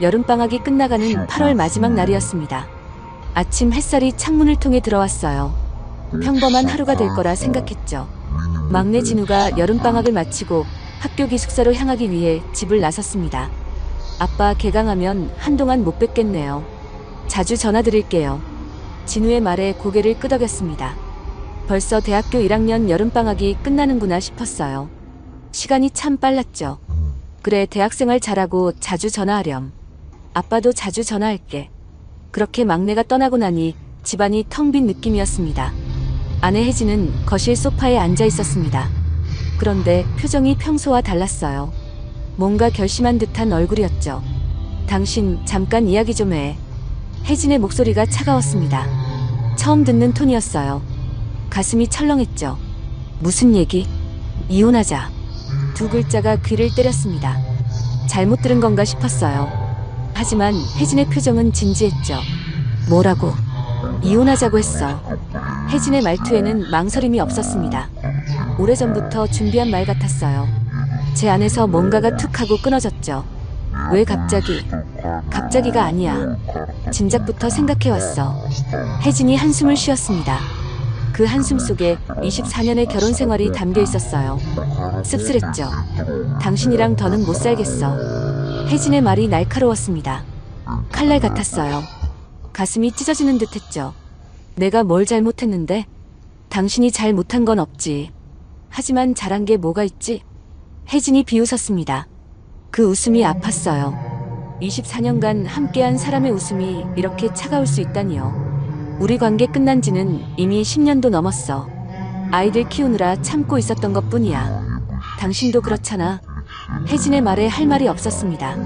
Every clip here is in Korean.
여름방학이 끝나가는 8월 마지막 날이었습니다. 아침 햇살이 창문을 통해 들어왔어요. 평범한 하루가 될 거라 생각했죠. 막내 진우가 여름방학을 마치고 학교 기숙사로 향하기 위해 집을 나섰습니다. 아빠 개강하면 한동안 못 뵙겠네요. 자주 전화드릴게요. 진우의 말에 고개를 끄덕였습니다. 벌써 대학교 1학년 여름방학이 끝나는구나 싶었어요. 시간이 참 빨랐죠. 그래, 대학생활 잘하고 자주 전화하렴. 아빠도 자주 전화할게. 그렇게 막내가 떠나고 나니 집안이 텅 빈 느낌이었습니다. 아내 혜진은 거실 소파에 앉아 있었습니다. 그런데 표정이 평소와 달랐어요. 뭔가 결심한 듯한 얼굴이었죠. 당신 잠깐 이야기 좀 해. 혜진의 목소리가 차가웠습니다. 처음 듣는 톤이었어요. 가슴이 철렁했죠. 무슨 얘기? 이혼하자. 두 글자가 귀를 때렸습니다. 잘못 들은 건가 싶었어요. 하지만 혜진의 표정은 진지했죠. 뭐라고? 이혼하자고 했어. 혜진의 말투에는 망설임이 없었습니다. 오래전부터 준비한 말 같았어요. 제 안에서 뭔가가 툭 하고 끊어졌죠. 왜 갑자기? 갑자기가 아니야. 진작부터 생각해왔어. 혜진이 한숨을 쉬었습니다. 그 한숨 속에 24년의 결혼 생활이 담겨 있었어요. 씁쓸했죠. 당신이랑 더는 못 살겠어. 혜진의 말이 날카로웠습니다. 칼날 같았어요. 가슴이 찢어지는 듯 했죠. 내가 뭘 잘못했는데? 당신이 잘 못한 건 없지. 하지만 잘한 게 뭐가 있지? 혜진이 비웃었습니다. 그 웃음이 아팠어요. 24년간 함께한 사람의 웃음이 이렇게 차가울 수 있다니요. 우리 관계 끝난 지는 이미 10년도 넘었어. 아이들 키우느라 참고 있었던 것뿐이야. 당신도 그렇잖아. 혜진의 말에 할 말이 없었습니다.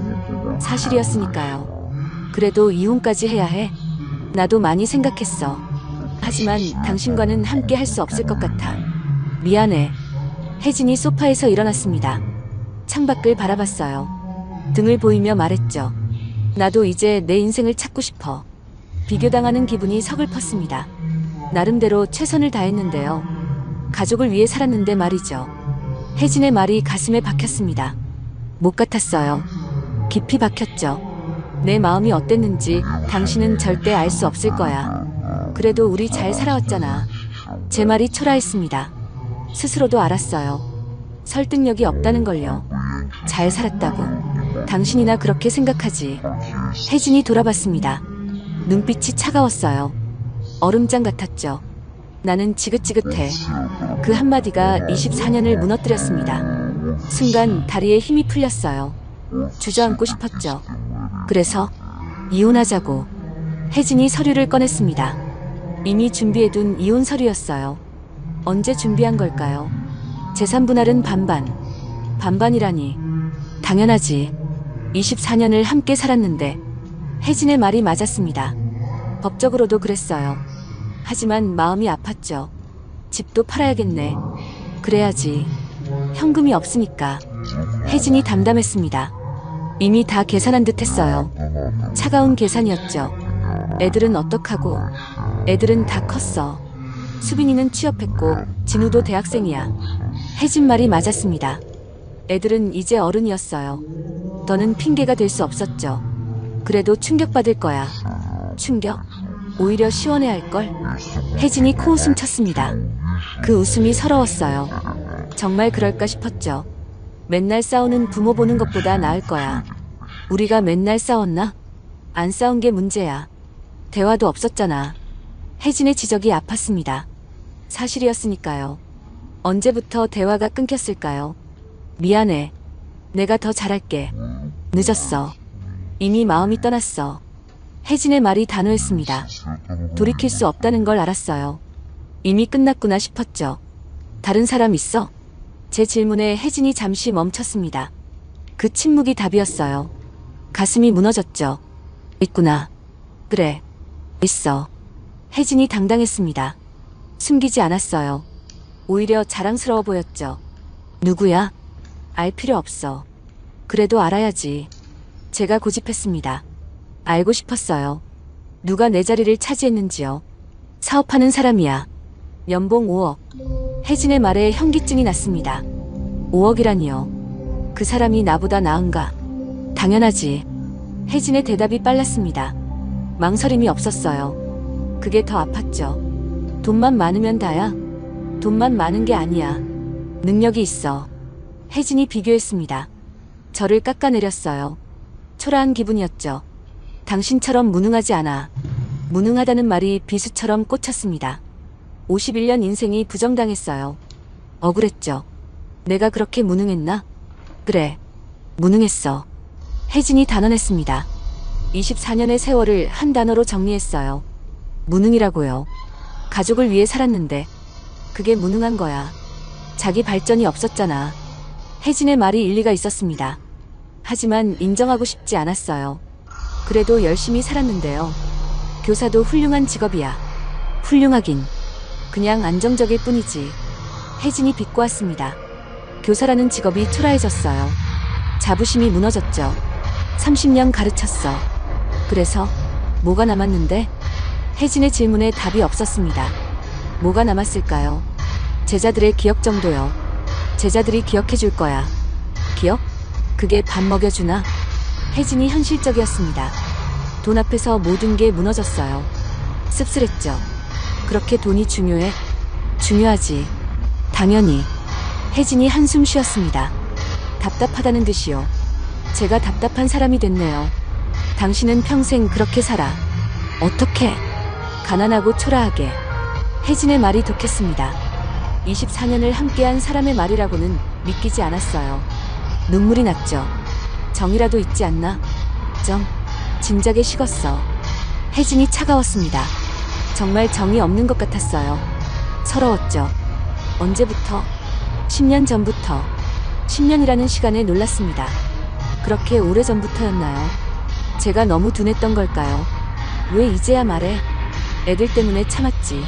사실이었으니까요. 그래도 이혼까지 해야 해? 나도 많이 생각했어. 하지만 당신과는 함께 할 수 없을 것 같아. 미안해. 혜진이 소파에서 일어났습니다. 창밖을 바라봤어요. 등을 보이며 말했죠. 나도 이제 내 인생을 찾고 싶어. 비교당하는 기분이 서글펐습니다. 나름대로 최선을 다했는데요. 가족을 위해 살았는데 말이죠. 혜진의 말이 가슴에 박혔습니다. 못 같았어요. 깊이 박혔죠. 내 마음이 어땠는지 당신은 절대 알 수 없을 거야. 그래도 우리 잘 살아왔잖아. 제 말이 초라했습니다. 스스로도 알았어요. 설득력이 없다는 걸요. 잘 살았다고. 당신이나 그렇게 생각하지. 혜진이 돌아봤습니다. 눈빛이 차가웠어요. 얼음장 같았죠. 나는 지긋지긋해. 그 한마디가 24년을 무너뜨렸습니다. 순간 다리에 힘이 풀렸어요. 주저앉고 싶었죠. 그래서 이혼하자고. 혜진이 서류를 꺼냈습니다. 이미 준비해둔 이혼 서류였어요. 언제 준비한 걸까요? 재산 분할은 반반. 반반이라니. 당연하지. 24년을 함께 살았는데. 혜진의 말이 맞았습니다. 법적으로도 그랬어요. 하지만 마음이 아팠죠. 집도 팔아야겠네. 그래야지. 현금이 없으니까. 혜진이 담담했습니다. 이미 다 계산한 듯 했어요. 차가운 계산이었죠. 애들은 어떡하고. 애들은 다 컸어. 수빈이는 취업했고 진우도 대학생이야. 혜진 말이 맞았습니다. 애들은 이제 어른이었어요. 더는 핑계가 될 수 없었죠. 그래도 충격받을 거야. 충격? 오히려 시원해할걸? 혜진이 코웃음 쳤습니다. 그 웃음이 서러웠어요. 정말 그럴까 싶었죠. 맨날 싸우는 부모 보는 것보다 나을 거야. 우리가 맨날 싸웠나? 안 싸운 게 문제야. 대화도 없었잖아. 혜진의 지적이 아팠습니다. 사실이었으니까요. 언제부터 대화가 끊겼을까요? 미안해. 내가 더 잘할게. 늦었어. 이미 마음이 떠났어. 혜진의 말이 단호했습니다. 돌이킬 수 없다는 걸 알았어요. 이미 끝났구나 싶었죠. 다른 사람 있어? 제 질문에 혜진이 잠시 멈췄습니다. 그 침묵이 답이었어요. 가슴이 무너졌죠. 있구나. 그래. 있어. 혜진이 당당했습니다. 숨기지 않았어요. 오히려 자랑스러워 보였죠. 누구야? 알 필요 없어. 그래도 알아야지. 제가 고집했습니다. 알고 싶었어요. 누가 내 자리를 차지했는지요. 사업하는 사람이야. 연봉 5억. 혜진의 말에 현기증이 났습니다. 5억이라니요. 그 사람이 나보다 나은가? 당연하지. 혜진의 대답이 빨랐습니다. 망설임이 없었어요. 그게 더 아팠죠. 돈만 많으면 다야. 돈만 많은 게 아니야. 능력이 있어. 혜진이 비교했습니다. 저를 깎아내렸어요. 초라한 기분이었죠. 당신처럼 무능하지 않아. 무능하다는 말이 비수처럼 꽂혔습니다. 51년 인생이 부정당했어요. 억울했죠. 내가 그렇게 무능했나? 그래, 무능했어. 혜진이 단언했습니다. 24년의 세월을 한 단어로 정리했어요. 무능이라고요. 가족을 위해 살았는데 그게 무능한 거야. 자기 발전이 없었잖아. 혜진의 말이 일리가 있었습니다. 하지만 인정하고 싶지 않았어요. 그래도 열심히 살았는데요. 교사도 훌륭한 직업이야. 훌륭하긴. 그냥 안정적일 뿐이지. 혜진이 비꼬았습니다. 교사라는 직업이 초라해졌어요. 자부심이 무너졌죠. 30년 가르쳤어. 그래서 뭐가 남았는데? 혜진의 질문에 답이 없었습니다. 뭐가 남았을까요? 제자들의 기억 정도요. 제자들이 기억해 줄 거야. 기억? 그게 밥 먹여주나? 혜진이 현실적이었습니다. 돈 앞에서 모든 게 무너졌어요. 씁쓸했죠. 그렇게 돈이 중요해? 중요하지. 당연히. 혜진이 한숨 쉬었습니다. 답답하다는 듯이요. 제가 답답한 사람이 됐네요. 당신은 평생 그렇게 살아. 어떻게? 가난하고 초라하게. 혜진의 말이 독했습니다. 24년을 함께한 사람의 말이라고는 믿기지 않았어요. 눈물이 났죠. 정이라도 있지 않나? 정. 진작에 식었어. 혜진이 차가웠습니다. 정말 정이 없는 것 같았어요. 서러웠죠. 언제부터? 10년 전부터. 10년이라는 시간에 놀랐습니다. 그렇게 오래전부터였나요? 제가 너무 둔했던 걸까요? 왜 이제야 말해? 애들 때문에 참았지.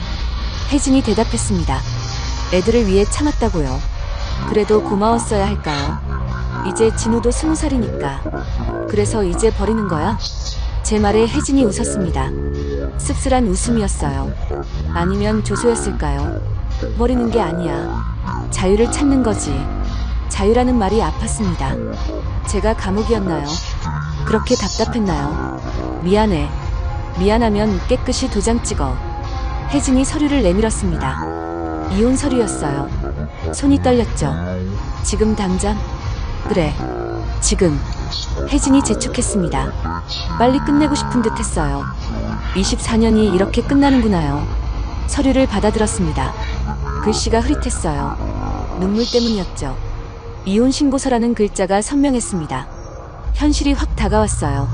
혜진이 대답했습니다. 애들을 위해 참았다고요. 그래도 고마웠어야 할까요? 이제 진우도 20살이니까. 그래서 이제 버리는 거야? 제 말에 혜진이 웃었습니다. 씁쓸한 웃음이었어요. 아니면 조소였을까요? 버리는 게 아니야. 자유를 찾는 거지. 자유라는 말이 아팠습니다. 제가 감옥이었나요? 그렇게 답답했나요? 미안해. 미안하면 깨끗이 도장 찍어. 혜진이 서류를 내밀었습니다. 이혼 서류였어요. 손이 떨렸죠. 지금 당장? 그래, 지금. 혜진이 재촉했습니다. 빨리 끝내고 싶은 듯 했어요. 24년이 이렇게 끝나는구나요. 서류를 받아들었습니다. 글씨가 흐릿했어요. 눈물 때문이었죠. 이혼 신고서라는 글자가 선명했습니다. 현실이 확 다가왔어요.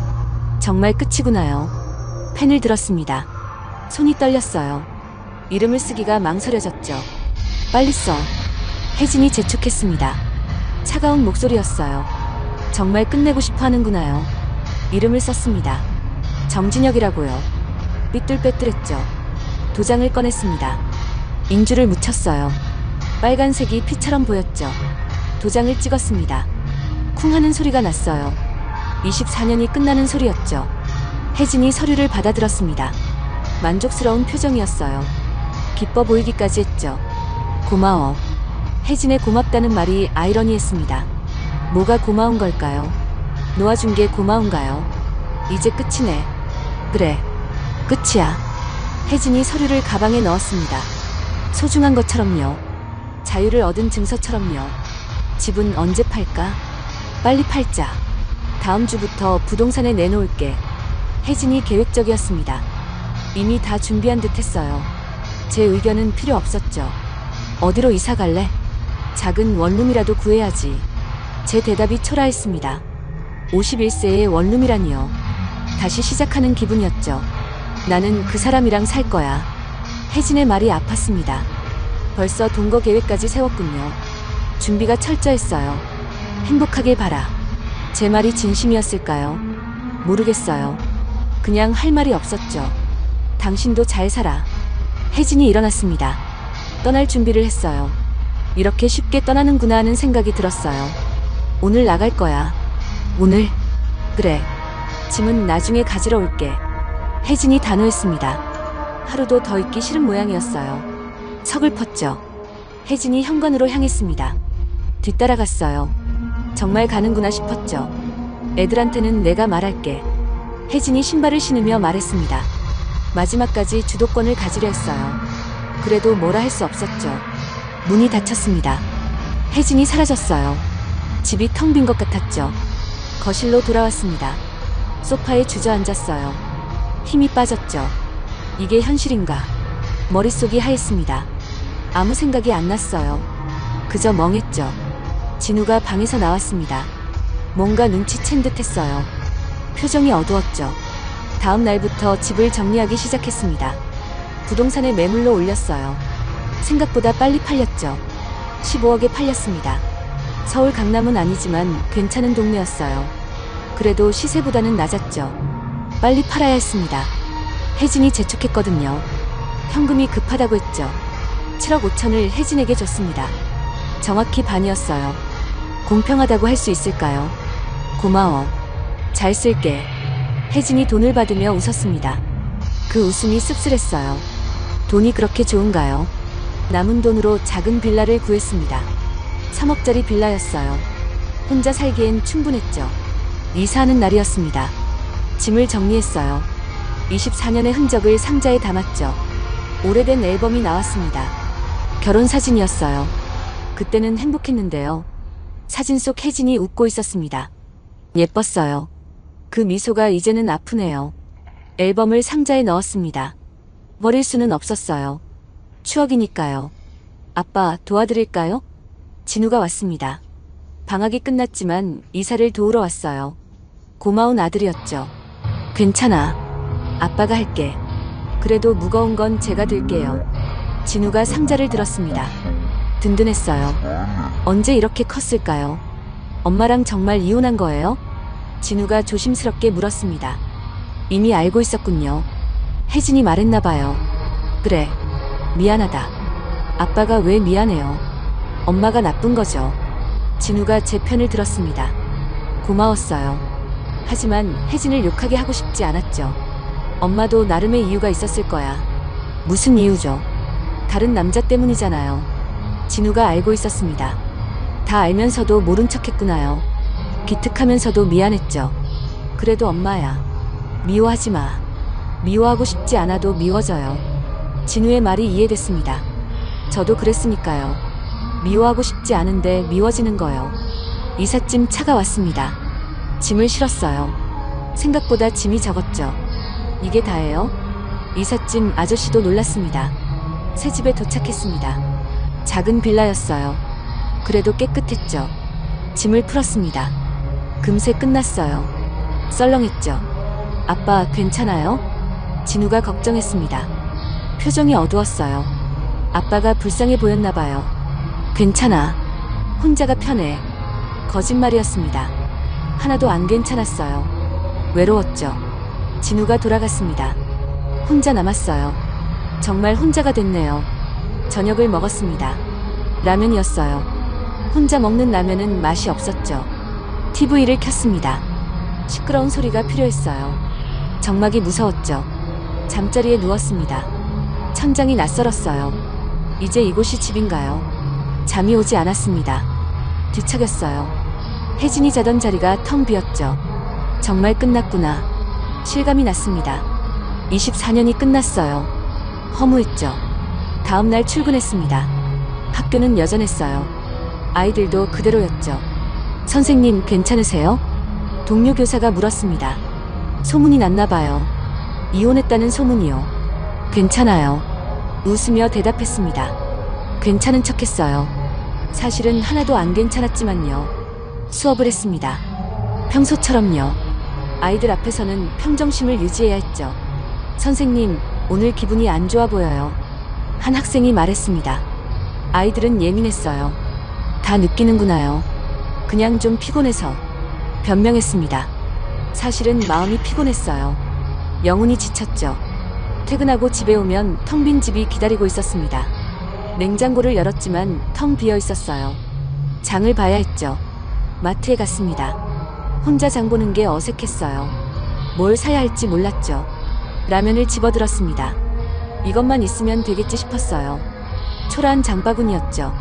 정말 끝이구나요. 펜을 들었습니다. 손이 떨렸어요. 이름을 쓰기가 망설여졌죠. 빨리 써. 혜진이 재촉했습니다. 차가운 목소리였어요. 정말 끝내고 싶어 하는구나요. 이름을 썼습니다. 정진혁이라고요. 삐뚤빼뚤했죠. 도장을 꺼냈습니다. 인주를 묻혔어요. 빨간색이 피처럼 보였죠. 도장을 찍었습니다. 쿵 하는 소리가 났어요. 24년이 끝나는 소리였죠. 혜진이 서류를 받아들었습니다. 만족스러운 표정이었어요. 기뻐 보이기까지 했죠. 고마워. 혜진의 고맙다는 말이 아이러니했습니다. 뭐가 고마운 걸까요? 놓아준 게 고마운가요? 이제 끝이네. 그래, 끝이야. 혜진이 서류를 가방에 넣었습니다. 소중한 것처럼요. 자유를 얻은 증서처럼요. 집은 언제 팔까? 빨리 팔자. 다음 주부터 부동산에 내놓을게. 혜진이 계획적이었습니다. 이미 다 준비한 듯 했어요. 제 의견은 필요 없었죠. 어디로 이사 갈래? 작은 원룸이라도 구해야지. 제 대답이 초라했습니다. 51세의 원룸이라니요. 다시 시작하는 기분이었죠. 나는 그 사람이랑 살 거야. 혜진의 말이 아팠습니다. 벌써 동거 계획까지 세웠군요. 준비가 철저했어요. 행복하길 바라. 제 말이 진심이었을까요? 모르겠어요. 그냥 할 말이 없었죠. 당신도 잘 살아. 혜진이 일어났습니다. 떠날 준비를 했어요. 이렇게 쉽게 떠나는구나 하는 생각이 들었어요. 오늘 나갈 거야. 오늘? 그래. 짐은 나중에 가지러 올게. 혜진이 단호했습니다. 하루도 더 있기 싫은 모양이었어요. 서글펐죠. 혜진이 현관으로 향했습니다. 뒤따라갔어요. 정말 가는구나 싶었죠. 애들한테는 내가 말할게. 혜진이 신발을 신으며 말했습니다. 마지막까지 주도권을 가지려 했어요. 그래도 뭐라 할 수 없었죠. 문이 닫혔습니다. 혜진이 사라졌어요. 집이 텅 빈 것 같았죠. 거실로 돌아왔습니다. 소파에 주저앉았어요. 힘이 빠졌죠. 이게 현실인가? 머릿속이 하였습니다. 아무 생각이 안 났어요. 그저 멍했죠. 진우가 방에서 나왔습니다. 뭔가 눈치챈 듯 했어요. 표정이 어두웠죠. 다음 날부터 집을 정리하기 시작했습니다. 부동산에 매물로 올렸어요. 생각보다 빨리 팔렸죠. 15억에 팔렸습니다. 서울 강남은 아니지만 괜찮은 동네였어요. 그래도 시세보다는 낮았죠. 빨리 팔아야 했습니다. 혜진이 재촉했거든요. 현금이 급하다고 했죠. 7억 5천을 혜진에게 줬습니다. 정확히 반이었어요. 공평하다고 할 수 있을까요? 고마워. 잘 쓸게. 혜진이 돈을 받으며 웃었습니다. 그 웃음이 씁쓸했어요. 돈이 그렇게 좋은가요? 남은 돈으로 작은 빌라를 구했습니다. 3억짜리 빌라였어요. 혼자 살기엔 충분했죠. 이사하는 날이었습니다. 짐을 정리했어요. 24년의 흔적을 상자에 담았죠. 오래된 앨범이 나왔습니다. 결혼 사진이었어요. 그때는 행복했는데요. 사진 속 혜진이 웃고 있었습니다. 예뻤어요. 그 미소가 이제는 아프네요. 앨범을 상자에 넣었습니다. 버릴 수는 없었어요. 추억이니까요. 아빠, 도와드릴까요? 진우가 왔습니다. 방학이 끝났지만 이사를 도우러 왔어요. 고마운 아들이었죠. 괜찮아. 아빠가 할게. 그래도 무거운 건 제가 들게요. 진우가 상자를 들었습니다. 든든했어요. 언제 이렇게 컸을까요? 엄마랑 정말 이혼한 거예요? 진우가 조심스럽게 물었습니다. 이미 알고 있었군요. 혜진이 말했나 봐요. 그래. 미안하다. 아빠가 왜 미안해요? 엄마가 나쁜 거죠. 진우가 제 편을 들었습니다. 고마웠어요. 하지만 혜진을 욕하게 하고 싶지 않았죠. 엄마도 나름의 이유가 있었을 거야. 무슨 이유죠? 다른 남자 때문이잖아요. 진우가 알고 있었습니다. 다 알면서도 모른 척했구나요. 기특하면서도 미안했죠. 그래도 엄마야. 미워하지 마. 미워하고 싶지 않아도 미워져요. 진우의 말이 이해됐습니다. 저도 그랬으니까요. 미워하고 싶지 않은데 미워지는 거요. 이삿짐 차가 왔습니다. 짐을 실었어요. 생각보다 짐이 적었죠. 이게 다예요? 이삿짐 아저씨도 놀랐습니다. 새 집에 도착했습니다. 작은 빌라였어요. 그래도 깨끗했죠. 짐을 풀었습니다. 금세 끝났어요. 썰렁했죠. 아빠, 괜찮아요? 진우가 걱정했습니다. 표정이 어두웠어요. 아빠가 불쌍해 보였나 봐요. 괜찮아. 혼자가 편해. 거짓말이었습니다. 하나도 안 괜찮았어요. 외로웠죠. 진우가 돌아갔습니다. 혼자 남았어요. 정말 혼자가 됐네요. 저녁을 먹었습니다. 라면이었어요. 혼자 먹는 라면은 맛이 없었죠. TV를 켰습니다. 시끄러운 소리가 필요했어요. 정막이 무서웠죠. 잠자리에 누웠습니다. 천장이 낯설었어요. 이제 이곳이 집인가요? 잠이 오지 않았습니다. 뒤척였어요. 혜진이 자던 자리가 텅 비었죠. 정말 끝났구나. 실감이 났습니다. 24년이 끝났어요. 허무했죠. 다음날 출근했습니다. 학교는 여전했어요. 아이들도 그대로였죠. 선생님, 괜찮으세요? 동료 교사가 물었습니다. 소문이 났나 봐요. 이혼했다는 소문이요. 괜찮아요. 웃으며 대답했습니다. 괜찮은 척했어요. 사실은 하나도 안 괜찮았지만요. 수업을 했습니다. 평소처럼요. 아이들 앞에서는 평정심을 유지해야 했죠. 선생님, 오늘 기분이 안 좋아 보여요. 한 학생이 말했습니다. 아이들은 예민했어요. 다 느끼는구나요. 그냥 좀 피곤해서. 변명했습니다. 사실은 마음이 피곤했어요. 영혼이 지쳤죠. 퇴근하고 집에 오면 텅 빈 집이 기다리고 있었습니다. 냉장고를 열었지만 텅 비어 있었어요. 장을 봐야 했죠. 마트에 갔습니다. 혼자 장 보는 게 어색했어요. 뭘 사야 할지 몰랐죠. 라면을 집어들었습니다. 이것만 있으면 되겠지 싶었어요. 초라한 장바구니였죠.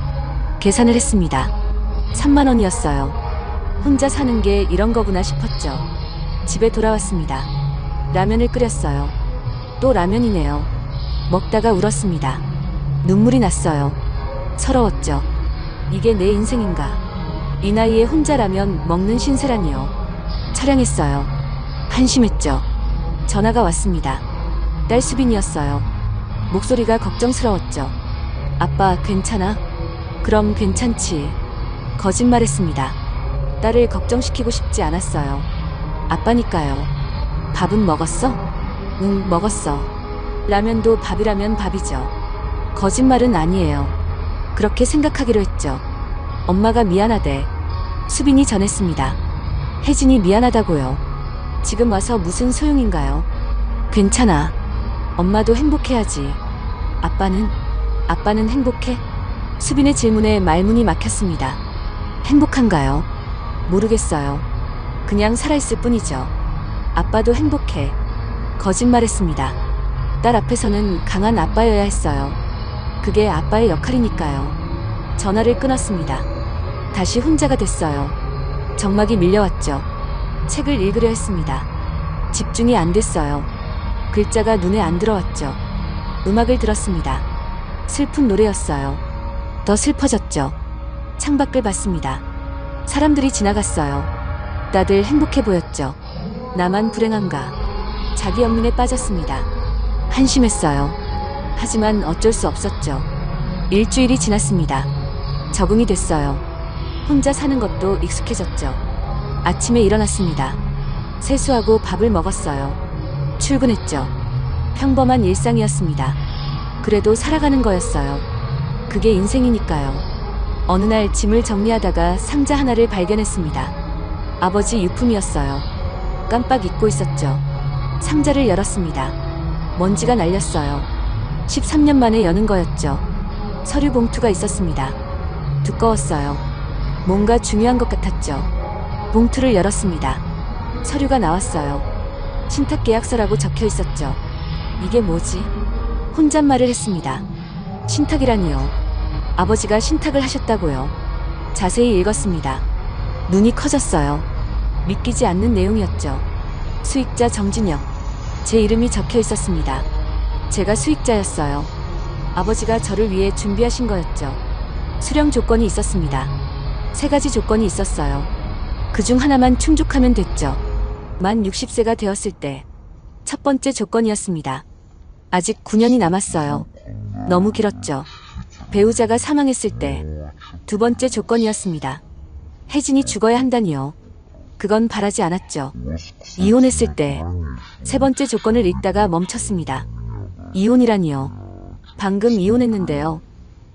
계산을 했습니다. 3만 원이었어요. 혼자 사는 게 이런 거구나 싶었죠. 집에 돌아왔습니다. 라면을 끓였어요. 또 라면이네요. 먹다가 울었습니다. 눈물이 났어요. 서러웠죠. 이게 내 인생인가. 이 나이에 혼자 라면 먹는 신세라니요. 처량했어요. 한심했죠. 전화가 왔습니다. 딸 수빈이었어요. 목소리가 걱정스러웠죠. 아빠, 괜찮아? 그럼 괜찮지. 거짓말했습니다. 딸을 걱정시키고 싶지 않았어요. 아빠니까요. 밥은 먹었어? 응, 먹었어. 라면도 밥이라면 밥이죠. 거짓말은 아니에요. 그렇게 생각하기로 했죠. 엄마가 미안하대. 수빈이 전했습니다. 혜진이 미안하다고요. 지금 와서 무슨 소용인가요? 괜찮아. 엄마도 행복해야지. 아빠는 행복해? 수빈의 질문에 말문이 막혔습니다. 행복한가요? 모르겠어요. 그냥 살아있을 뿐이죠. 아빠도 행복해. 거짓말했습니다. 딸 앞에서는 강한 아빠여야 했어요. 그게 아빠의 역할이니까요. 전화를 끊었습니다. 다시 혼자가 됐어요. 정막이 밀려왔죠. 책을 읽으려 했습니다. 집중이 안 됐어요. 글자가 눈에 안 들어왔죠. 음악을 들었습니다. 슬픈 노래였어요. 더 슬퍼졌죠. 창밖을 봤습니다. 사람들이 지나갔어요. 다들 행복해 보였죠. 나만 불행한가. 자기 연민에 빠졌습니다. 한심했어요. 하지만 어쩔 수 없었죠. 일주일이 지났습니다. 적응이 됐어요. 혼자 사는 것도 익숙해졌죠. 아침에 일어났습니다. 세수하고 밥을 먹었어요. 출근했죠. 평범한 일상이었습니다. 그래도 살아가는 거였어요. 그게 인생이니까요. 어느 날 짐을 정리하다가 상자 하나를 발견했습니다. 아버지 유품이었어요. 깜빡 잊고 있었죠. 상자를 열었습니다. 먼지가 날렸어요. 13년 만에 여는 거였죠. 서류 봉투가 있었습니다. 두꺼웠어요. 뭔가 중요한 것 같았죠. 봉투를 열었습니다. 서류가 나왔어요. 신탁 계약서라고 적혀 있었죠. 이게 뭐지? 혼잣말을 했습니다. 신탁이라니요. 아버지가 신탁을 하셨다고요. 자세히 읽었습니다. 눈이 커졌어요. 믿기지 않는 내용이었죠. 수익자 정진혁. 제 이름이 적혀 있었습니다. 제가 수익자였어요. 아버지가 저를 위해 준비하신 거였죠. 수령 조건이 있었습니다. 3가지 조건이 있었어요. 그중 하나만 충족하면 됐죠. 만 60세가 되었을 때. 첫 번째 조건이었습니다. 아직 9년이 남았어요. 너무 길었죠. 배우자가 사망했을 때. 두 번째 조건이었습니다. 혜진이 죽어야 한다니요. 그건 바라지 않았죠. 이혼했을 때. 세 번째 조건을 읽다가 멈췄습니다. 이혼이라니요. 방금 이혼했는데요.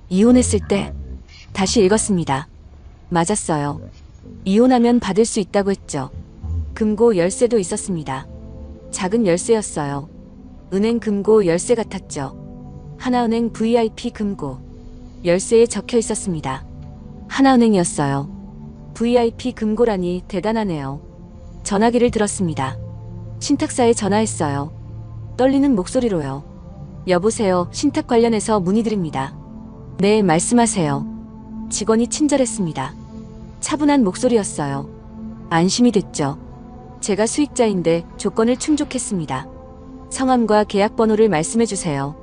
이혼했을 때. 다시 읽었습니다. 맞았어요. 이혼하면 받을 수 있다고 했죠. 금고 열쇠도 있었습니다. 작은 열쇠였어요. 은행 금고 열쇠 같았죠. 하나은행 VIP 금고. 열쇠에 적혀 있었습니다. 하나은행이었어요. VIP 금고라니 대단하네요. 전화기를 들었습니다. 신탁사에 전화했어요. 떨리는 목소리로요. 여보세요, 신탁 관련해서 문의드립니다. 네, 말씀하세요. 직원이 친절했습니다. 차분한 목소리였어요. 안심이 됐죠. 제가 수익자인데 조건을 충족했습니다. 성함과 계약번호를 말씀해주세요.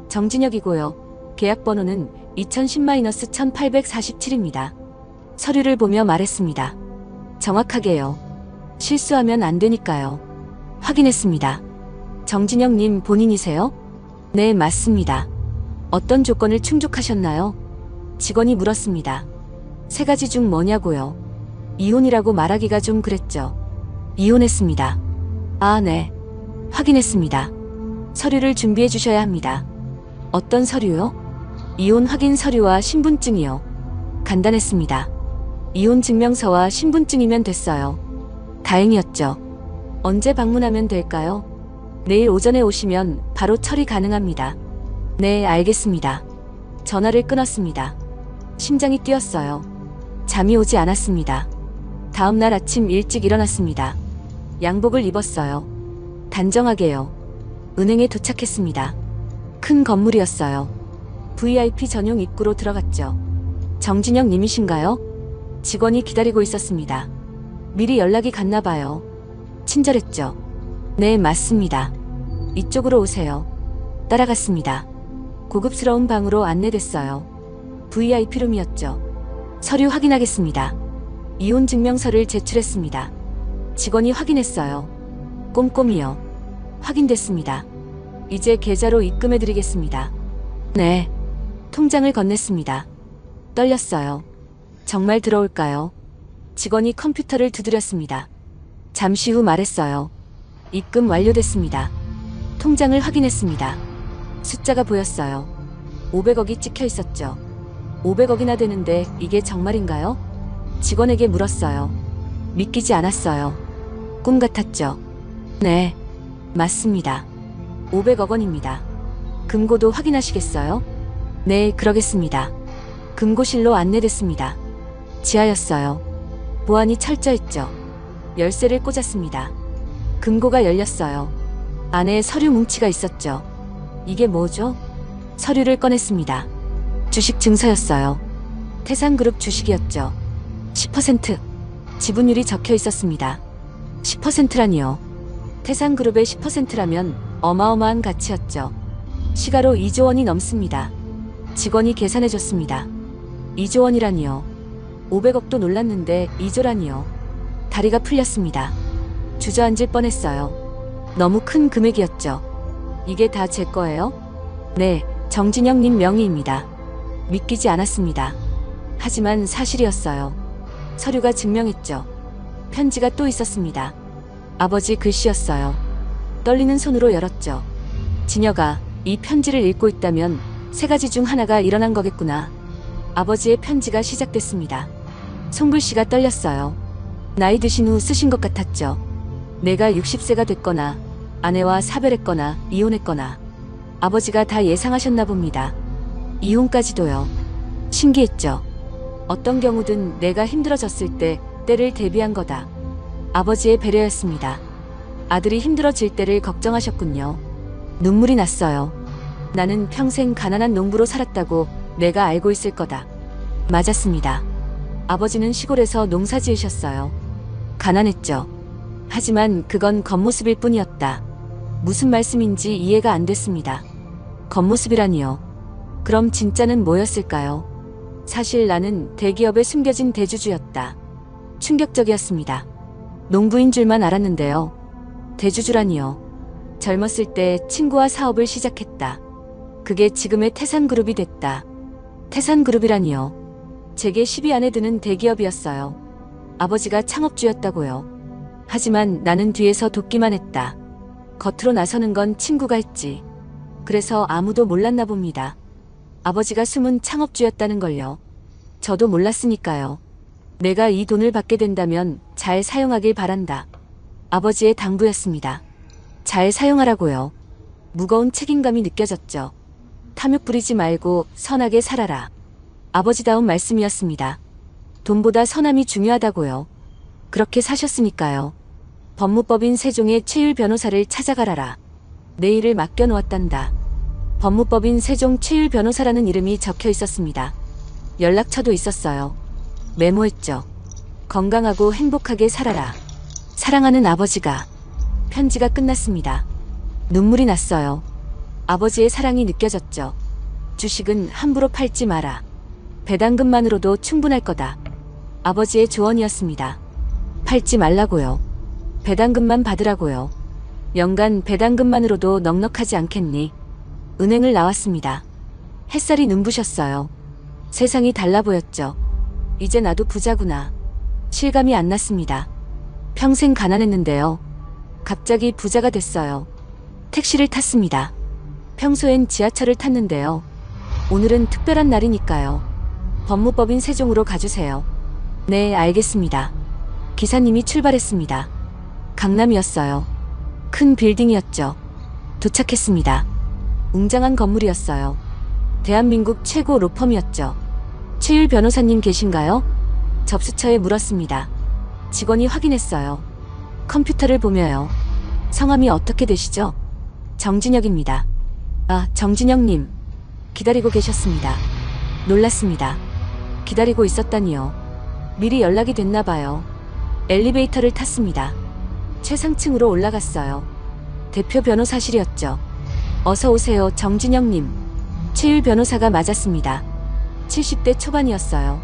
정진혁이고요. 계약번호는 2010-1847입니다. 서류를 보며 말했습니다. 정확하게요. 실수하면 안 되니까요. 확인했습니다. 정진혁님 본인이세요? 네, 맞습니다. 어떤 조건을 충족하셨나요? 직원이 물었습니다. 3가지 중 뭐냐고요? 이혼이라고 말하기가 좀 그랬죠. 이혼했습니다. 아, 네. 확인했습니다. 서류를 준비해 주셔야 합니다. 어떤 서류요? 이혼 확인 서류와 신분증이요. 간단했습니다. 이혼 증명서와 신분증이면 됐어요. 다행이었죠. 언제 방문하면 될까요? 내일 오전에 오시면 바로 처리 가능합니다. 네, 알겠습니다. 전화를 끊었습니다. 심장이 뛰었어요. 잠이 오지 않았습니다. 다음 날 아침 일찍 일어났습니다. 양복을 입었어요. 단정하게요. 은행에 도착했습니다. 큰 건물이었어요. VIP 전용 입구로 들어갔죠. 정진혁 님이신가요? 직원이 기다리고 있었습니다. 미리 연락이 갔나 봐요. 친절했죠. 네, 맞습니다. 이쪽으로 오세요. 따라갔습니다. 고급스러운 방으로 안내됐어요. VIP룸이었죠. 서류 확인하겠습니다. 이혼 증명서를 제출했습니다. 직원이 확인했어요. 꼼꼼히요. 확인됐습니다. 이제 계좌로 입금해드리겠습니다. 네. 통장을 건넸습니다. 떨렸어요. 정말 들어올까요? 직원이 컴퓨터를 두드렸습니다. 잠시 후 말했어요. 입금 완료됐습니다. 통장을 확인했습니다. 숫자가 보였어요. 500억이 찍혀 있었죠. 500억이나 되는데 이게 정말인가요? 직원에게 물었어요. 믿기지 않았어요. 꿈 같았죠. 네, 맞습니다. 500억 원입니다. 금고도 확인하시겠어요? 네, 그러겠습니다. 금고실로 안내됐습니다. 지하였어요. 보안이 철저했죠. 열쇠를 꽂았습니다. 금고가 열렸어요. 안에 서류 뭉치가 있었죠. 이게 뭐죠? 서류를 꺼냈습니다. 주식 증서였어요. 태산그룹 주식이었죠. 10%. 지분율이 적혀 있었습니다. 10%라니요. 태산그룹의 10%라면 어마어마한 가치였죠. 시가로 2조 원이 넘습니다. 직원이 계산해줬습니다. 2조 원이라니요. 500억도 놀랐는데 2조라니요. 다리가 풀렸습니다. 주저앉을 뻔했어요. 너무 큰 금액이었죠. 이게 다 제 거예요? 네, 정진영님 명의입니다. 믿기지 않았습니다. 하지만 사실이었어요. 서류가 증명했죠. 편지가 또 있었습니다. 아버지 글씨였어요. 떨리는 손으로 열었죠. 진여가 이 편지를 읽고 있다면 세 가지 중 하나가 일어난 거겠구나. 아버지의 편지가 시작됐습니다. 손글씨가 떨렸어요. 나이 드신 후 쓰신 것 같았죠. 내가 60세가 됐거나 아내와 사별했거나 이혼했거나 아버지가 다 예상하셨나 봅니다. 이혼까지도요. 신기했죠. 어떤 경우든 내가 힘들어졌을 때 때를 대비한 거다. 아버지의 배려였습니다. 아들이 힘들어질 때를 걱정하셨군요. 눈물이 났어요. 나는 평생 가난한 농부로 살았다고 내가 알고 있을 거다. 맞았습니다. 아버지는 시골에서 농사 지으셨어요. 가난했죠. 하지만 그건 겉모습일 뿐이었다. 무슨 말씀인지 이해가 안 됐습니다. 겉모습이라니요. 그럼 진짜는 뭐였을까요? 사실 나는 대기업에 숨겨진 대주주였다. 충격적이었습니다. 농부인 줄만 알았는데요. 대주주라니요. 젊었을 때 친구와 사업을 시작했다. 그게 지금의 태산그룹이 됐다. 태산그룹이라니요. 제게 10위 안에 드는 대기업이었어요. 아버지가 창업주였다고요. 하지만 나는 뒤에서 돕기만 했다. 겉으로 나서는 건 친구가 했지. 그래서 아무도 몰랐나 봅니다. 아버지가 숨은 창업주였다는 걸요. 저도 몰랐으니까요. 내가 이 돈을 받게 된다면 잘 사용하길 바란다. 아버지의 당부였습니다. 잘 사용하라고요. 무거운 책임감이 느껴졌죠. 탐욕 부리지 말고 선하게 살아라. 아버지다운 말씀이었습니다. 돈보다 선함이 중요하다고요. 그렇게 사셨으니까요. 법무법인 세종의 최율 변호사를 찾아가라라. 내 일을 맡겨놓았단다. 법무법인 세종 최율 변호사라는 이름이 적혀 있었습니다. 연락처도 있었어요. 메모했죠. 건강하고 행복하게 살아라. 사랑하는 아버지가. 편지가 끝났습니다. 눈물이 났어요. 아버지의 사랑이 느껴졌죠. 주식은 함부로 팔지 마라. 배당금만으로도 충분할 거다. 아버지의 조언이었습니다. 팔지 말라고요. 배당금만 받으라고요. 연간 배당금만으로도 넉넉하지 않겠니? 은행을 나왔습니다. 햇살이 눈부셨어요. 세상이 달라 보였죠. 이제 나도 부자구나. 실감이 안 났습니다. 평생 가난했는데요. 갑자기 부자가 됐어요. 택시를 탔습니다. 평소엔 지하철을 탔는데요. 오늘은 특별한 날이니까요. 법무법인 세종으로 가주세요. 네, 알겠습니다. 기사님이 출발했습니다. 강남이었어요. 큰 빌딩이었죠. 도착했습니다. 웅장한 건물이었어요. 대한민국 최고 로펌이었죠. 최율 변호사님 계신가요? 접수처에 물었습니다. 직원이 확인했어요. 컴퓨터를 보며요. 성함이 어떻게 되시죠? 정진혁입니다. 아, 정진혁님. 기다리고 계셨습니다. 놀랐습니다. 기다리고 있었다니요. 미리 연락이 됐나 봐요. 엘리베이터를 탔습니다. 최상층으로 올라갔어요. 대표 변호사실이었죠. 어서 오세요, 정진영님. 최율 변호사가 맞았습니다. 70대 초반이었어요.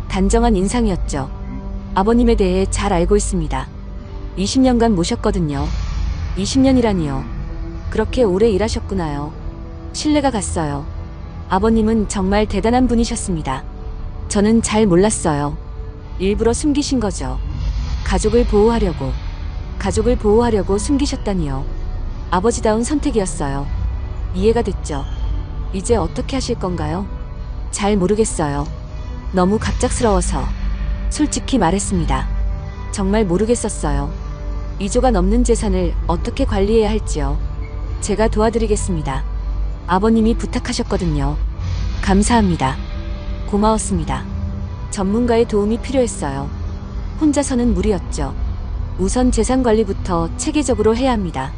단정한 인상이었죠. 아버님에 대해 잘 알고 있습니다. 20년간 모셨거든요. 20년이라니요. 그렇게 오래 일하셨구나요. 신뢰가 갔어요. 아버님은 정말 대단한 분이셨습니다. 저는 잘 몰랐어요. 일부러 숨기신 거죠. 가족을 보호하려고 숨기셨다니요. 아버지다운 선택이었어요. 이해가 됐죠. 이제 어떻게 하실 건가요? 잘 모르겠어요. 너무 갑작스러워서. 솔직히 말했습니다. 정말 모르겠었어요. 2조가 넘는 재산을 어떻게 관리해야 할지요. 제가 도와드리겠습니다. 아버님이 부탁하셨거든요. 감사합니다. 고마웠습니다. 전문가의 도움이 필요했어요. 혼자서는 무리였죠. 우선 재산 관리부터 체계적으로 해야 합니다.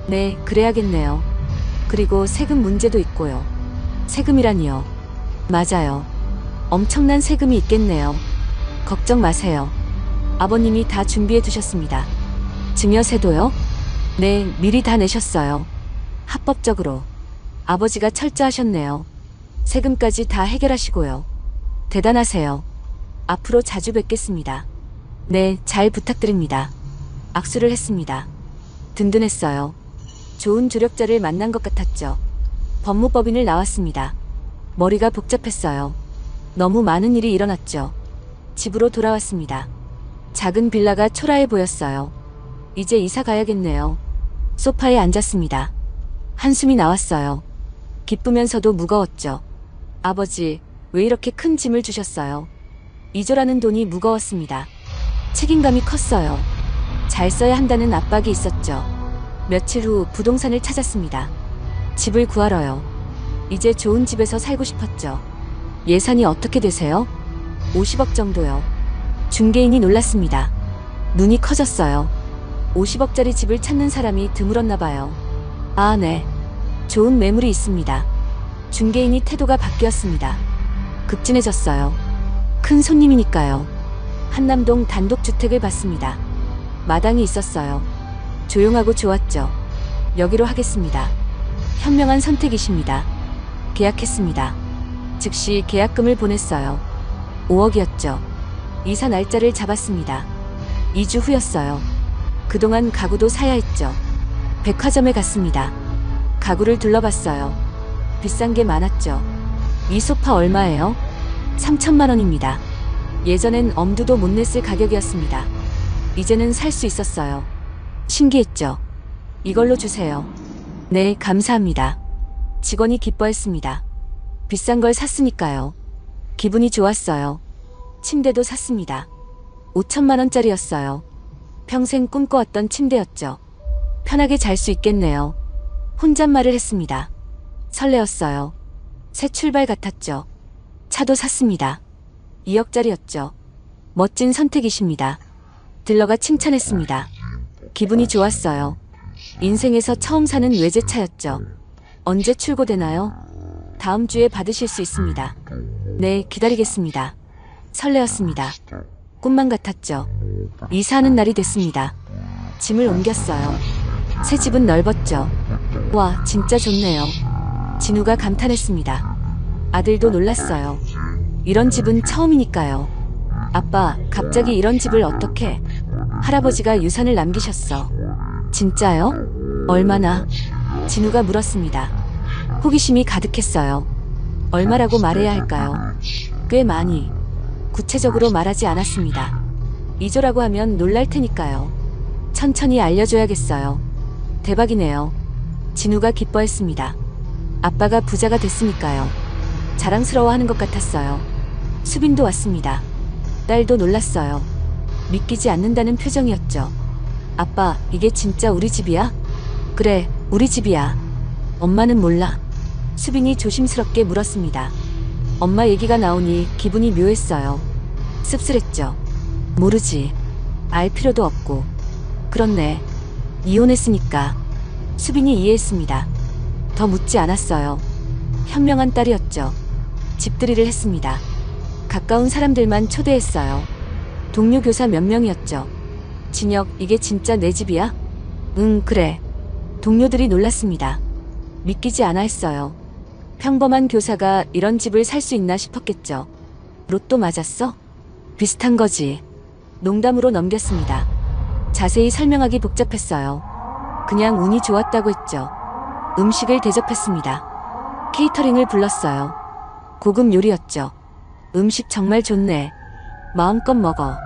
네, 그래야겠네요. 그리고 세금 문제도 있고요. 세금이라니요. 맞아요. 엄청난 세금이 있겠네요. 걱정 마세요. 아버님이 다 준비해 두셨습니다. 증여세도요? 네, 미리 다 내셨어요. 합법적으로. 아버지가 철저하셨네요. 세금까지 다 해결하시고요. 대단하세요. 앞으로 자주 뵙겠습니다. 네, 잘 부탁드립니다. 악수를 했습니다. 든든했어요. 좋은 조력자를 만난 것 같았죠. 법무법인을 나왔습니다. 머리가 복잡했어요. 너무 많은 일이 일어났죠. 집으로 돌아왔습니다. 작은 빌라가 초라해 보였어요. 이제 이사 가야겠네요. 소파에 앉았습니다. 한숨이 나왔어요. 기쁘면서도 무거웠죠. 아버지, 왜 이렇게 큰 짐을 주셨어요? 2조라는 돈이 무거웠습니다. 책임감이 컸어요. 잘 써야 한다는 압박이 있었죠. 며칠 후 부동산을 찾았습니다. 집을 구하러요. 이제 좋은 집에서 살고 싶었죠. 예산이 어떻게 되세요? 50억 정도요. 중개인이 놀랐습니다. 눈이 커졌어요. 50억짜리 집을 찾는 사람이 드물었나 봐요. 아, 네. 좋은 매물이 있습니다. 중개인이 태도가 바뀌었습니다. 급진해졌어요. 큰 손님이니까요. 한남동 단독주택을 봤습니다. 마당이 있었어요. 조용하고 좋았죠. 여기로 하겠습니다. 현명한 선택이십니다. 계약했습니다. 즉시 계약금을 보냈어요. 5억이었죠. 이사 날짜를 잡았습니다. 2주 후였어요. 그동안 가구도 사야 했죠. 백화점에 갔습니다. 가구를 둘러봤어요. 비싼 게 많았죠. 이 소파 얼마예요? 3천만 원입니다. 예전엔 엄두도 못 냈을 가격이었습니다. 이제는 살 수 있었어요. 신기했죠. 이걸로 주세요. 네, 감사합니다. 직원이 기뻐했습니다. 비싼 걸 샀으니까요. 기분이 좋았어요. 침대도 샀습니다. 5천만 원짜리였어요. 평생 꿈꿔왔던 침대였죠. 편하게 잘 수 있겠네요. 혼잣말을 했습니다. 설레었어요. 새 출발 같았죠. 차도 샀습니다. 2억짜리였죠. 멋진 선택이십니다. 딜러가 칭찬했습니다. 기분이 좋았어요. 인생에서 처음 사는 외제차였죠. 언제 출고되나요? 다음 주에 받으실 수 있습니다. 네, 기다리겠습니다. 설레었습니다. 꿈만 같았죠. 이사하는 날이 됐습니다. 짐을 옮겼어요. 새 집은 넓었죠. 와, 진짜 좋네요. 진우가 감탄했습니다. 아들도 놀랐어요. 이런 집은 처음이니까요. 아빠, 갑자기 이런 집을 어떻게? 할아버지가 유산을 남기셨어. 진짜요? 얼마나? 진우가 물었습니다. 호기심이 가득했어요. 얼마라고 말해야 할까요? 꽤 많이. 구체적으로 말하지 않았습니다. 2조라고 하면 놀랄 테니까요. 천천히 알려줘야겠어요. 대박이네요. 진우가 기뻐했습니다. 아빠가 부자가 됐으니까요. 자랑스러워하는 것 같았어요. 수빈도 왔습니다. 딸도 놀랐어요. 믿기지 않는다는 표정이었죠. 아빠, 이게 진짜 우리 집이야? 그래, 우리 집이야. 엄마는 몰라. 수빈이 조심스럽게 물었습니다. 엄마 얘기가 나오니 기분이 묘했어요. 씁쓸했죠. 모르지. 알 필요도 없고. 그렇네. 이혼했으니까. 수빈이 이해했습니다. 더 묻지 않았어요. 현명한 딸이었죠. 집들이를 했습니다. 가까운 사람들만 초대했어요. 동료 교사 몇 명이었죠. 진혁, 이게 진짜 내 집이야? 응, 그래. 동료들이 놀랐습니다. 믿기지 않아 했어요. 평범한 교사가 이런 집을 살 수 있나 싶었겠죠. 로또 맞았어? 비슷한 거지. 농담으로 넘겼습니다. 자세히 설명하기 복잡했어요. 그냥 운이 좋았다고 했죠. 음식을 대접했습니다. 케이터링을 불렀어요. 고급 요리였죠. 음식 정말 좋네. 마음껏 먹어.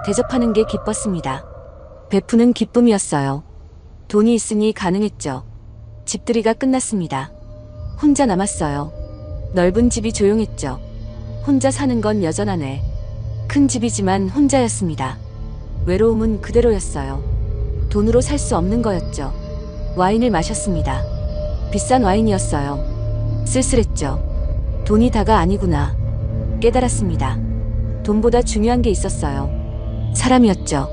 대접하는 게 기뻤습니다. 베푸는 기쁨이었어요. 돈이 있으니 가능했죠. 집들이가 끝났습니다. 혼자 남았어요. 넓은 집이 조용했죠. 혼자 사는 건 여전하네. 큰 집이지만 혼자였습니다. 외로움은 그대로였어요. 돈으로 살 수 없는 거였죠. 와인을 마셨습니다. 비싼 와인이었어요. 쓸쓸했죠. 돈이 다가 아니구나. 깨달았습니다. 돈보다 중요한 게 있었어요. 사람이었죠.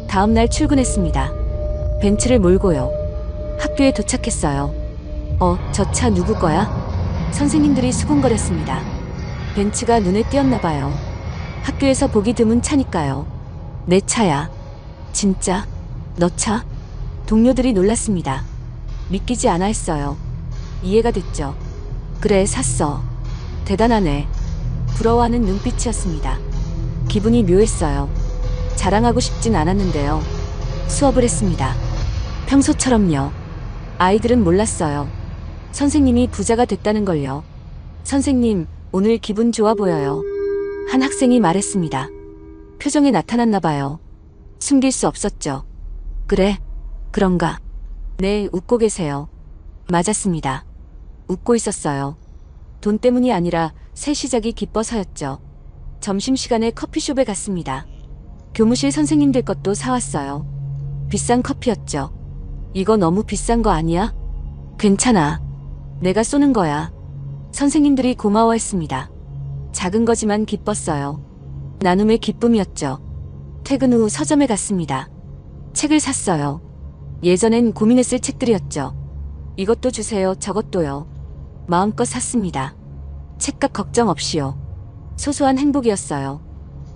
다음날 출근했습니다. 벤츠를 몰고요. 학교에 도착했어요. 저 차 누구 거야? 선생님들이 수군거렸습니다. 벤츠가 눈에 띄었나 봐요. 학교에서 보기 드문 차니까요. 내 차야. 진짜? 너 차? 동료들이 놀랐습니다. 믿기지 않아 했어요. 이해가 됐죠. 그래, 샀어. 대단하네. 부러워하는 눈빛이었습니다. 기분이 묘했어요. 자랑하고 싶진 않았는데요. 수업을 했습니다. 평소처럼요. 아이들은 몰랐어요. 선생님이 부자가 됐다는 걸요. 선생님, 오늘 기분 좋아 보여요. 한 학생이 말했습니다. 표정에 나타났나 봐요. 숨길 수 없었죠. 그래, 그런가? 네, 웃고 계세요. 맞았습니다. 웃고 있었어요. 돈 때문이 아니라 새 시작이 기뻐서였죠. 점심시간에 커피숍에 갔습니다. 교무실 선생님들 것도 사왔어요. 비싼 커피였죠. 이거 너무 비싼 거 아니야? 괜찮아. 내가 쏘는 거야. 선생님들이 고마워했습니다. 작은 거지만 기뻤어요. 나눔의 기쁨이었죠. 퇴근 후 서점에 갔습니다. 책을 샀어요. 예전엔 고민했을 책들이었죠. 이것도 주세요, 저것도요. 마음껏 샀습니다. 책값 걱정 없이요. 소소한 행복이었어요.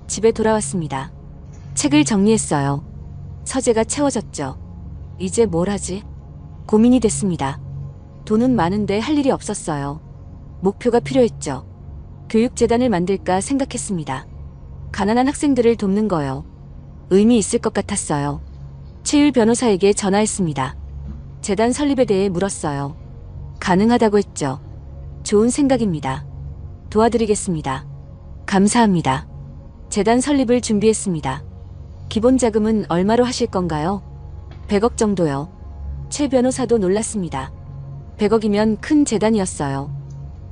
집에 돌아왔습니다. 책을 정리했어요. 서재가 채워졌죠. 이제 뭘 하지? 고민이 됐습니다. 돈은 많은데 할 일이 없었어요. 목표가 필요했죠. 교육재단을 만들까 생각했습니다. 가난한 학생들을 돕는 거요. 의미 있을 것 같았어요. 최율 변호사에게 전화했습니다. 재단 설립에 대해 물었어요. 가능하다고 했죠. 좋은 생각입니다. 도와드리겠습니다. 감사합니다. 재단 설립을 준비했습니다. 기본 자금은 얼마로 하실 건가요? 100억 정도요. 최 변호사도 놀랐습니다. 100억이면 큰 재단이었어요.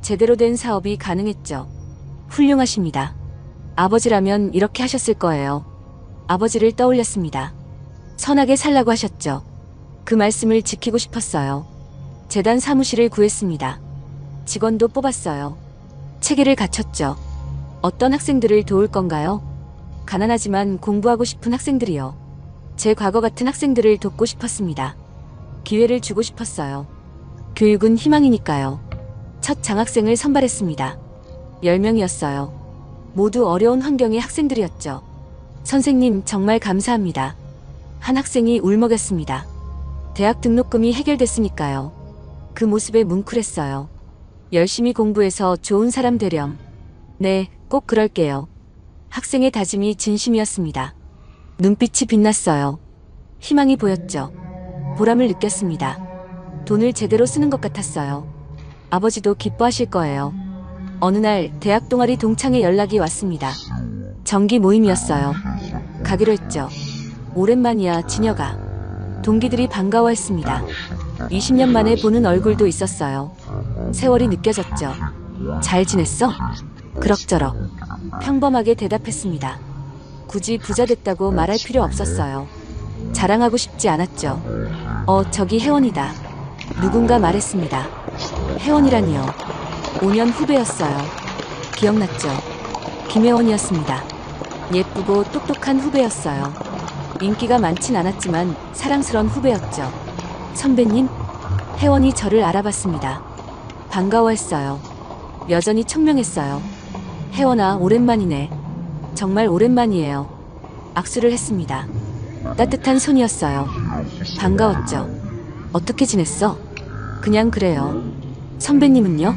제대로 된 사업이 가능했죠. 훌륭하십니다. 아버지라면 이렇게 하셨을 거예요. 아버지를 떠올렸습니다. 선하게 살라고 하셨죠. 그 말씀을 지키고 싶었어요. 재단 사무실을 구했습니다. 직원도 뽑았어요. 체계를 갖췄죠. 어떤 학생들을 도울 건가요? 가난하지만 공부하고 싶은 학생들이요. 제 과거 같은 학생들을 돕고 싶었습니다. 기회를 주고 싶었어요. 교육은 희망이니까요. 첫 장학생을 선발했습니다. 10명이었어요. 모두 어려운 환경의 학생들이었죠. 선생님, 정말 감사합니다. 한 학생이 울먹였습니다. 대학 등록금이 해결됐으니까요. 그 모습에 뭉클했어요. 열심히 공부해서 좋은 사람 되렴. 네, 꼭 그럴게요. 학생의 다짐이 진심이었습니다. 눈빛이 빛났어요. 희망이 보였죠. 보람을 느꼈습니다. 돈을 제대로 쓰는 것 같았어요. 아버지도 기뻐하실 거예요. 어느 날 대학 동아리 동창회 연락이 왔습니다. 정기 모임이었어요. 가기로 했죠. 오랜만이야, 진혁아. 동기들이 반가워했습니다. 20년 만에 보는 얼굴도 있었어요. 세월이 느껴졌죠. 잘 지냈어? 그럭저럭. 평범하게 대답했습니다. 굳이 부자 됐다고 말할 필요 없었어요. 자랑하고 싶지 않았죠. 저기 혜원이다. 누군가 말했습니다. 혜원이라니요. 5년 후배였어요. 기억났죠? 김혜원이었습니다. 예쁘고 똑똑한 후배였어요. 인기가 많진 않았지만 사랑스러운 후배였죠. 선배님? 혜원이 저를 알아봤습니다. 반가워했어요. 여전히 청명했어요. 혜원아, 오랜만이네. 정말 오랜만이에요. 악수를 했습니다. 따뜻한 손이었어요. 반가웠죠. 어떻게 지냈어? 그냥 그래요. 선배님은요?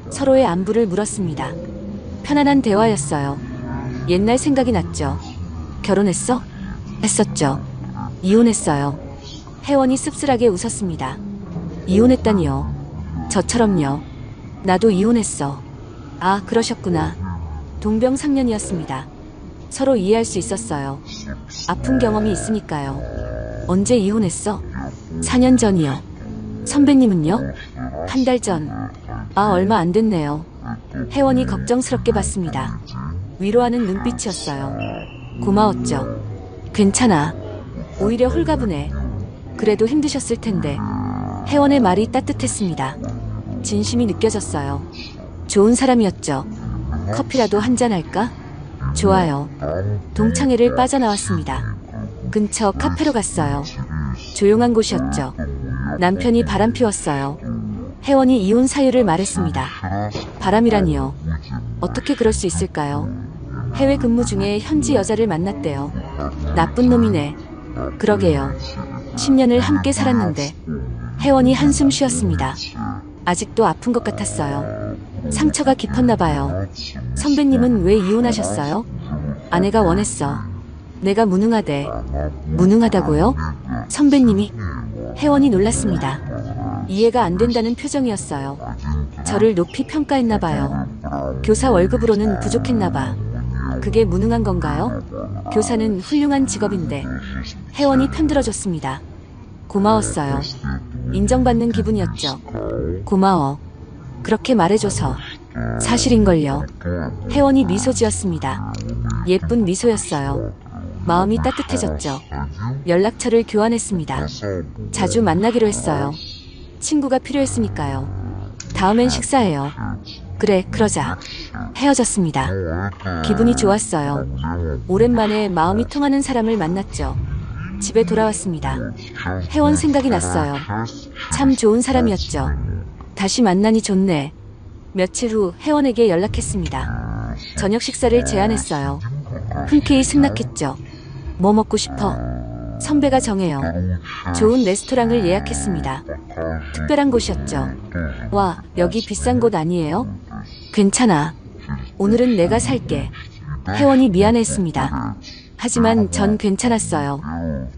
서로의 안부를 물었습니다. 편안한 대화였어요. 옛날 생각이 났죠. 결혼했어? 했었죠. 이혼했어요. 혜원이 씁쓸하게 웃었습니다. 이혼했다니요. 저처럼요. 나도 이혼했어. 아, 그러셨구나. 동병상련이었습니다. 서로 이해할 수 있었어요. 아픈 경험이 있으니까요. 언제 이혼했어? 4년 전이요. 선배님은요? 한 달 전. 아, 얼마 안 됐네요. 혜원이 걱정스럽게 봤습니다. 위로하는 눈빛이었어요. 고마웠죠. 괜찮아. 오히려 홀가분해. 그래도 힘드셨을 텐데. 혜원의 말이 따뜻했습니다. 진심이 느껴졌어요. 좋은 사람이었죠. 커피라도 한잔 할까? 좋아요. 동창회를 빠져나왔습니다. 근처 카페로 갔어요. 조용한 곳이었죠. 남편이 바람 피웠어요. 혜원이 이혼 사유를 말했습니다. 바람이라니요. 어떻게 그럴 수 있을까요? 해외 근무 중에 현지 여자를 만났대요. 나쁜 놈이네. 그러게요. 10년을 함께 살았는데. 혜원이 한숨 쉬었습니다. 아직도 아픈 것 같았어요. 상처가 깊었나 봐요. 선배님은 왜 이혼하셨어요? 아내가 원했어. 내가 무능하대. 무능하다고요? 선배님이? 혜원이 놀랐습니다. 이해가 안 된다는 표정이었어요. 저를 높이 평가했나 봐요. 교사 월급으로는 부족했나 봐. 그게 무능한 건가요? 교사는 훌륭한 직업인데. 혜원이 편들어줬습니다. 고마웠어요. 인정받는 기분이었죠. 고마워. 그렇게 말해줘서. 사실인걸요. 혜원이 미소 지었습니다. 예쁜 미소였어요. 마음이 따뜻해졌죠. 연락처를 교환했습니다. 자주 만나기로 했어요. 친구가 필요했으니까요. 다음엔 식사해요. 그래, 그러자. 헤어졌습니다. 기분이 좋았어요. 오랜만에 마음이 통하는 사람을 만났죠. 집에 돌아왔습니다. 혜원 생각이 났어요. 참 좋은 사람이었죠. 다시 만나니 좋네. 며칠 후 혜원에게 연락했습니다. 저녁 식사를 제안했어요. 흔쾌히 승낙했죠. 뭐 먹고 싶어? 선배가 정해요. 좋은 레스토랑을 예약했습니다. 특별한 곳이었죠. 와, 여기 비싼 곳 아니에요? 괜찮아. 오늘은 내가 살게. 혜원이 미안했습니다. 하지만 전 괜찮았어요.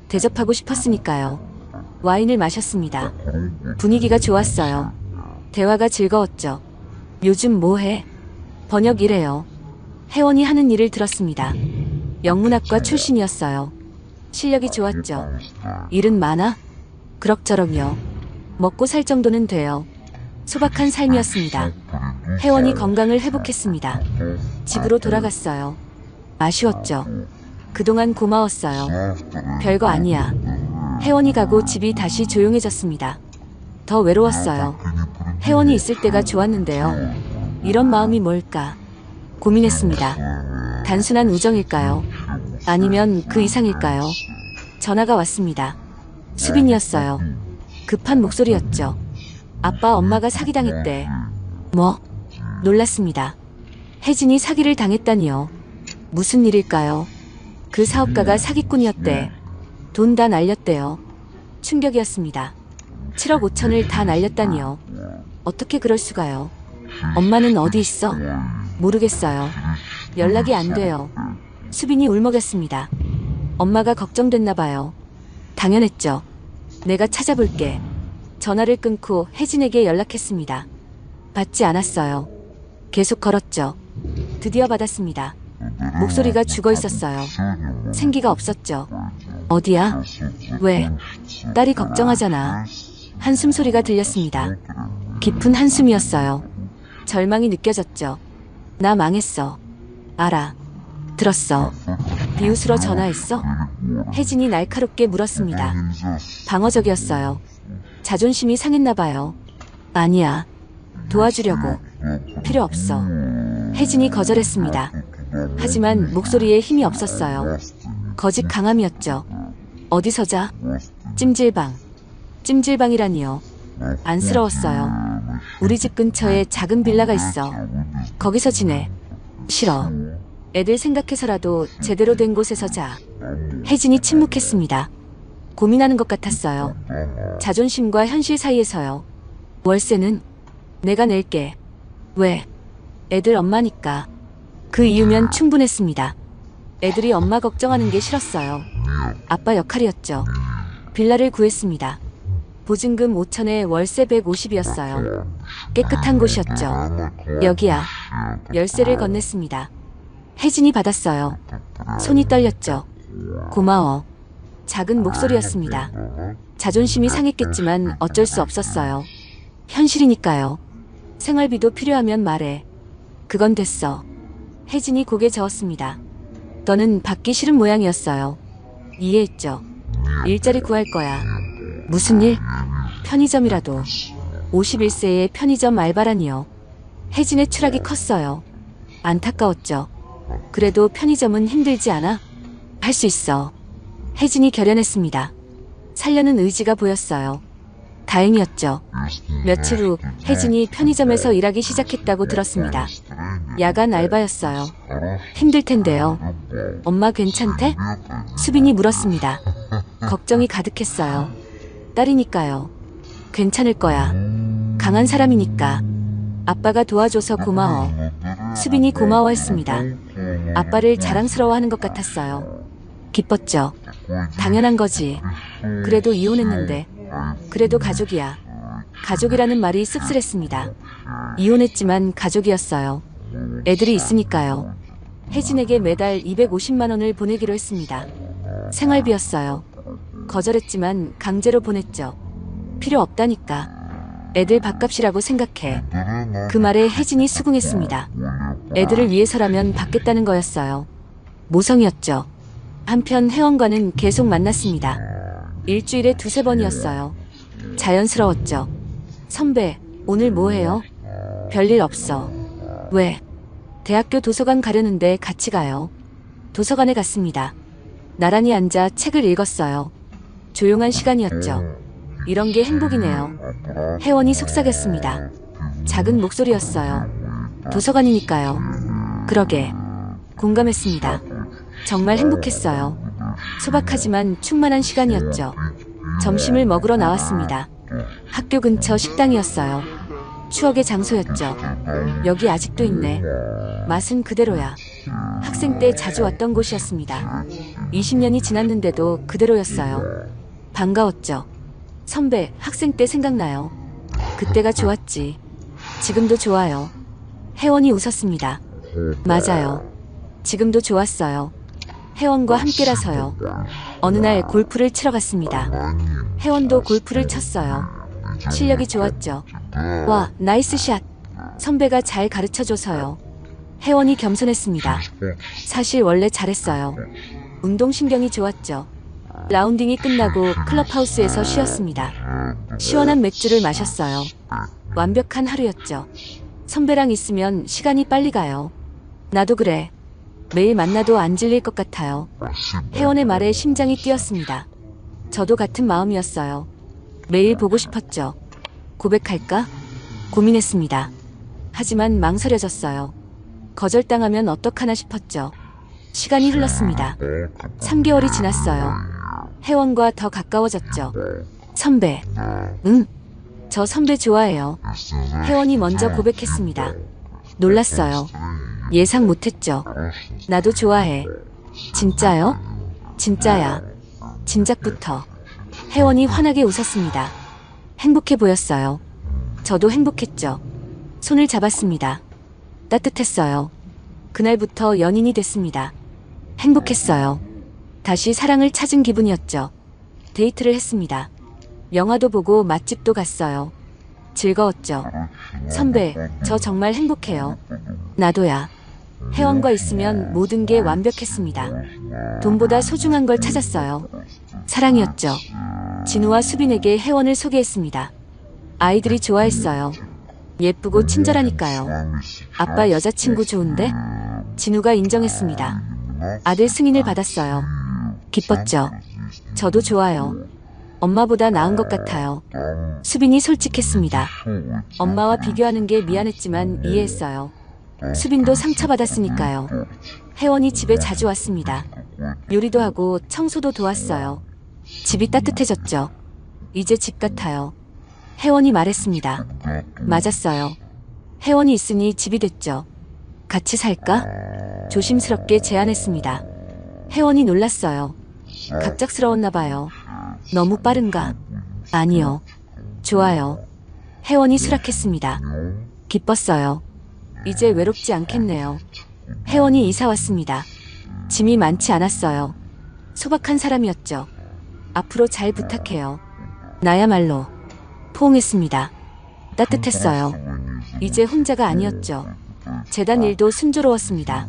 대접하고 싶었으니까요. 와인을 마셨습니다. 분위기가 좋았어요. 대화가 즐거웠죠. 요즘 뭐 해? 번역 일해요. 혜원이 하는 일을 들었습니다. 영문학과 출신이었어요. 실력이 좋았죠. 일은 많아? 그럭저럭요. 먹고 살 정도는 돼요. 소박한 삶이었습니다. 혜원이 건강을 회복했습니다. 집으로 돌아갔어요. 아쉬웠죠. 그동안 고마웠어요. 별거 아니야. 혜원이 가고 집이 다시 조용해졌습니다. 더 외로웠어요. 혜원이 있을 때가 좋았는데요. 이런 마음이 뭘까? 고민했습니다. 단순한 우정일까요? 아니면 그 이상일까요? 전화가 왔습니다. 수빈이었어요. 급한 목소리였죠. 아빠, 엄마가 사기당했대. 뭐? 놀랐습니다. 혜진이 사기를 당했다니요. 무슨 일일까요? 그 사업가가 사기꾼이었대. 돈 다 날렸대요. 충격이었습니다. 7억 5천을 다 날렸다니요. 어떻게 그럴 수가요? 엄마는 어디 있어? 모르겠어요. 연락이 안 돼요. 수빈이 울먹였습니다. 엄마가 걱정됐나 봐요. 당연했죠. 내가 찾아볼게. 전화를 끊고 혜진에게 연락했습니다. 받지 않았어요. 계속 걸었죠. 드디어 받았습니다. 목소리가 죽어 있었어요. 생기가 없었죠. 어디야? 왜? 딸이 걱정하잖아. 한숨 소리가 들렸습니다. 깊은 한숨이었어요. 절망이 느껴졌죠. 나 망했어. 알아. 들었어. 비웃으러 전화했어? 혜진이 날카롭게 물었습니다. 방어적이었어요. 자존심이 상했나 봐요. 아니야. 도와주려고. 필요 없어. 혜진이 거절했습니다. 하지만 목소리에 힘이 없었어요. 거짓 강함이었죠. 어디서 자? 찜질방. 찜질방이라니요. 안쓰러웠어요. 우리 집 근처에 작은 빌라가 있어. 거기서 지내. 싫어. 애들 생각해서라도 제대로 된 곳에서 자. 혜진이 침묵했습니다. 고민하는 것 같았어요. 자존심과 현실 사이에서요. 월세는 내가 낼게. 왜? 애들 엄마니까. 그 이유면 충분했습니다. 애들이 엄마 걱정하는 게 싫었어요. 아빠 역할이었죠. 빌라를 구했습니다. 보증금 5천에 월세 150이었어요. 깨끗한 곳이었죠. 여기야. 열쇠를 건넸습니다. 혜진이 받았어요. 손이 떨렸죠. 고마워. 작은 목소리였습니다. 자존심이 상했겠지만 어쩔 수 없었어요. 현실이니까요. 생활비도 필요하면 말해. 그건 됐어. 혜진이 고개 저었습니다. 너는 받기 싫은 모양이었어요. 이해했죠. 일자리 구할 거야. 무슨 일? 편의점이라도. 51세의 편의점 알바라니요. 혜진의 추락이 컸어요. 안타까웠죠. 그래도 편의점은 힘들지 않아? 할 수 있어. 혜진이 결연했습니다. 살려는 의지가 보였어요. 다행이었죠. 며칠 후 혜진이 편의점에서 일하기 시작했다고 들었습니다. 야간 알바였어요. 힘들 텐데요. 엄마 괜찮대? 수빈이 물었습니다. 걱정이 가득했어요. 딸이니까요. 괜찮을 거야. 강한 사람이니까. 아빠가 도와줘서 고마워. 수빈이 고마워했습니다. 아빠를 자랑스러워하는 것 같았어요. 기뻤죠. 당연한 거지. 그래도 이혼했는데. 그래도 가족이야. 가족이라는 말이 씁쓸했습니다. 이혼했지만 가족이었어요. 애들이 있으니까요. 혜진에게 매달 250만 원을 보내기로 했습니다. 생활비였어요. 거절했지만 강제로 보냈죠. 필요 없다니까. 애들 밥값이라고 생각해. 그 말에 혜진이 수긍했습니다. 애들을 위해서라면 받겠다는 거였어요. 모성이었죠. 한편 혜원과는 계속 만났습니다. 일주일에 2~3번이었어요. 자연스러웠죠. 선배, 오늘 뭐 해요? 별일 없어. 왜? 대학교 도서관 가려는데 같이 가요. 도서관에 갔습니다. 나란히 앉아 책을 읽었어요. 조용한 시간이었죠. 이런 게 행복이네요. 혜원이 속삭였습니다. 작은 목소리였어요. 도서관이니까요. 그러게. 공감했습니다. 정말 행복했어요. 소박하지만 충만한 시간이었죠. 점심을 먹으러 나왔습니다. 학교 근처 식당이었어요. 추억의 장소였죠. 여기 아직도 있네. 맛은 그대로야. 학생 때 자주 왔던 곳이었습니다. 20년이 지났는데도 그대로였어요. 반가웠죠. 선배, 학생 때 생각나요. 그때가 좋았지. 지금도 좋아요. 혜원이 웃었습니다. 맞아요. 지금도 좋았어요. 혜원과 함께라서요. 어느 날 골프를 치러 갔습니다. 혜원도 골프를 쳤어요. 실력이 좋았죠. 와, 나이스 샷. 선배가 잘 가르쳐줘서요. 혜원이 겸손했습니다. 사실 원래 잘했어요. 운동신경이 좋았죠. 라운딩이 끝나고 클럽하우스에서 쉬었습니다. 시원한 맥주를 마셨어요. 완벽한 하루였죠. 선배랑 있으면 시간이 빨리 가요. 나도 그래. 매일 만나도 안 질릴 것 같아요. 혜원의 말에 심장이 뛰었습니다. 저도 같은 마음이었어요. 매일 보고 싶었죠. 고백할까? 고민했습니다. 하지만 망설여졌어요. 거절당하면 어떡하나 싶었죠. 시간이 흘렀습니다. 3개월이 지났어요. 혜원과 더 가까워졌죠. 선배. 응. 저 선배 좋아해요. 혜원이 먼저 고백했습니다. 놀랐어요. 예상 못했죠. 나도 좋아해. 진짜요? 진짜야. 진작부터. 혜원이 환하게 웃었습니다. 행복해 보였어요. 저도 행복했죠. 손을 잡았습니다. 따뜻했어요. 그날부터 연인이 됐습니다. 행복했어요. 다시 사랑을 찾은 기분이었죠. 데이트를 했습니다. 영화도 보고 맛집도 갔어요. 즐거웠죠. 선배, 저 정말 행복해요. 나도야. 혜원과 있으면 모든 게 완벽했습니다. 돈보다 소중한 걸 찾았어요. 사랑이었죠. 진우와 수빈에게 혜원을 소개했습니다. 아이들이 좋아했어요. 예쁘고 친절하니까요. 아빠 여자친구 좋은데? 진우가 인정했습니다. 아들 승인을 받았어요. 기뻤죠. 저도 좋아요. 엄마보다 나은 것 같아요. 수빈이 솔직했습니다. 엄마와 비교하는 게 미안했지만 이해했어요. 수빈도 상처받았으니까요. 혜원이 집에 자주 왔습니다. 요리도 하고 청소도 도왔어요. 집이 따뜻해졌죠. 이제 집 같아요. 혜원이 말했습니다. 맞았어요. 혜원이 있으니 집이 됐죠. 같이 살까? 조심스럽게 제안했습니다. 혜원이 놀랐어요. 갑작스러웠나 봐요. 너무 빠른가? 아니요. 좋아요. 혜원이 수락했습니다. 기뻤어요. 이제 외롭지 않겠네요. 혜원이 이사 왔습니다. 짐이 많지 않았어요. 소박한 사람이었죠. 앞으로 잘 부탁해요. 나야말로 포옹했습니다. 따뜻했어요. 이제 혼자가 아니었죠. 재단 일도 순조로웠습니다.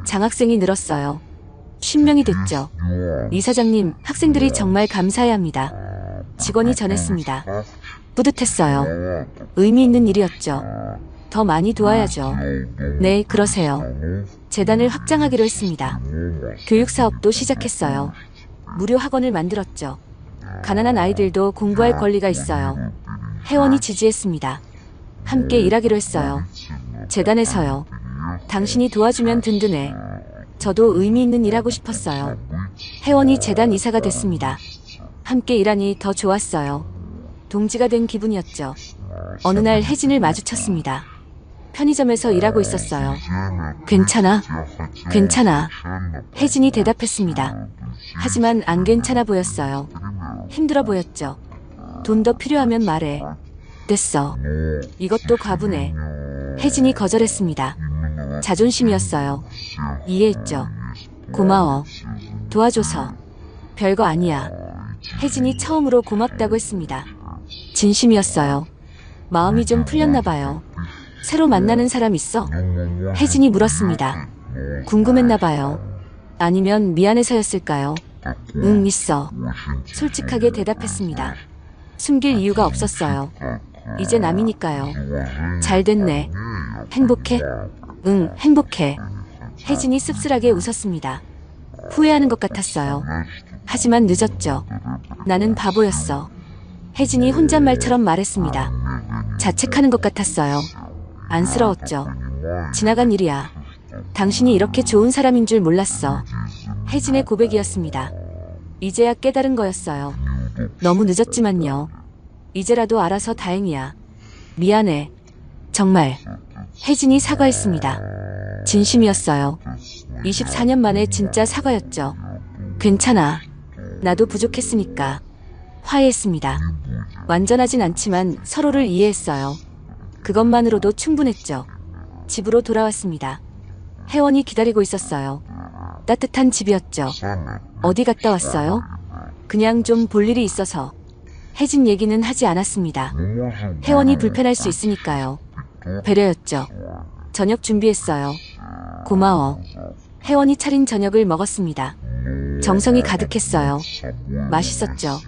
장학생이 늘었어요. 10명이 됐죠. 이사장님, 학생들이 정말 감사해야 합니다. 직원이 전했습니다. 뿌듯했어요. 의미 있는 일이었죠. 더 많이 도와야죠. 네, 그러세요. 재단을 확장하기로 했습니다. 교육사업도 시작했어요. 무료 학원을 만들었죠. 가난한 아이들도 공부할 권리가 있어요. 혜원이 지지했습니다. 함께 일하기로 했어요. 재단에서요. 당신이 도와주면 든든해. 저도 의미 있는 일 하고 싶었어요. 혜원이 재단 이사가 됐습니다. 함께 일하니 더 좋았어요. 동지가 된 기분이었죠. 어느 날 혜진을 마주쳤습니다. 편의점에서 일하고 있었어요. 괜찮아? 괜찮아. 혜진이 대답했습니다. 하지만 안 괜찮아 보였어요. 힘들어 보였죠. 돈 더 필요하면 말해. 됐어. 이것도 과분해. 혜진이 거절했습니다. 자존심이었어요. 이해했죠. 고마워. 도와줘서. 별거 아니야. 혜진이 처음으로 고맙다고 했습니다. 진심이었어요. 마음이 좀 풀렸나 봐요. 새로 만나는 사람 있어? 혜진이 물었습니다. 궁금했나 봐요. 아니면 미안해서였을까요? 응, 있어. 솔직하게 대답했습니다. 숨길 이유가 없었어요. 이제 남이니까요. 잘 됐네. 행복해? 응, 행복해. 혜진이 씁쓸하게 웃었습니다. 후회하는 것 같았어요. 하지만 늦었죠. 나는 바보였어. 혜진이 혼잣말처럼 말했습니다. 자책하는 것 같았어요. 안쓰러웠죠. 지나간 일이야. 당신이 이렇게 좋은 사람인 줄 몰랐어. 혜진의 고백이었습니다. 이제야 깨달은 거였어요. 너무 늦었지만요. 이제라도 알아서 다행이야. 미안해. 정말. 혜진이 사과했습니다. 진심이었어요. 24년 만에 진짜 사과였죠. 괜찮아. 나도 부족했으니까. 화해했습니다. 완전하진 않지만 서로를 이해했어요. 그것만으로도 충분했죠. 집으로 돌아왔습니다. 혜원이 기다리고 있었어요. 따뜻한 집이었죠. 어디 갔다 왔어요? 그냥 좀 볼 일이 있어서. 혜진 얘기는 하지 않았습니다. 혜원이 불편할 수 있으니까요. 배려였죠. 저녁 준비했어요. 고마워. 혜원이 차린 저녁을 먹었습니다. 정성이 가득했어요. 맛있었죠.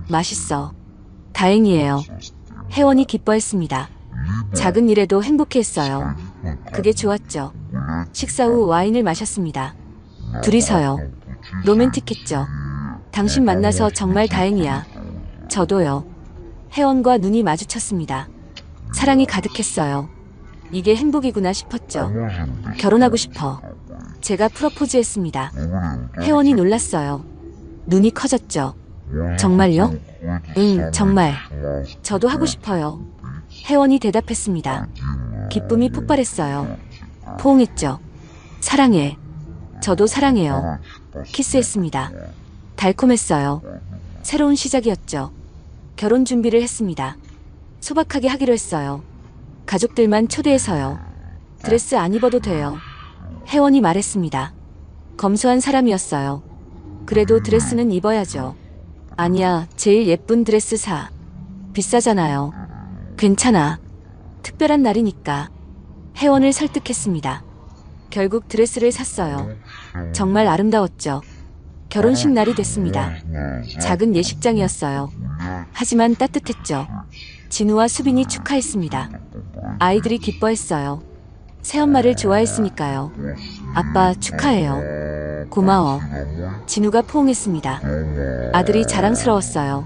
맛있어. 다행이에요. 혜원이 기뻐했습니다. 작은 일에도 행복해했어요. 그게 좋았죠. 식사 후 와인을 마셨습니다. 둘이서요. 로맨틱했죠. 당신 만나서 정말 다행이야. 저도요. 혜원과 눈이 마주쳤습니다. 사랑이 가득했어요. 이게 행복이구나 싶었죠. 결혼하고 싶어. 제가 프러포즈했습니다. 혜원이 놀랐어요. 눈이 커졌죠. 정말요? 응, 정말. 저도 하고 싶어요. 혜원이 대답했습니다. 기쁨이 폭발했어요. 포옹했죠. 사랑해. 저도 사랑해요. 키스했습니다. 달콤했어요. 새로운 시작이었죠. 결혼 준비를 했습니다. 소박하게 하기로 했어요. 가족들만 초대해서요. 드레스 안 입어도 돼요. 혜원이 말했습니다. 검소한 사람이었어요. 그래도 드레스는 입어야죠. 아니야, 제일 예쁜 드레스 사. 비싸잖아요. 괜찮아. 특별한 날이니까. 혜원을 설득했습니다. 결국 드레스를 샀어요. 정말 아름다웠죠. 결혼식 날이 됐습니다. 작은 예식장이었어요. 하지만 따뜻했죠. 진우와 수빈이 축하했습니다. 아이들이 기뻐했어요. 새엄마를 좋아했으니까요. 아빠 축하해요. 고마워. 진우가 포옹했습니다. 아들이 자랑스러웠어요.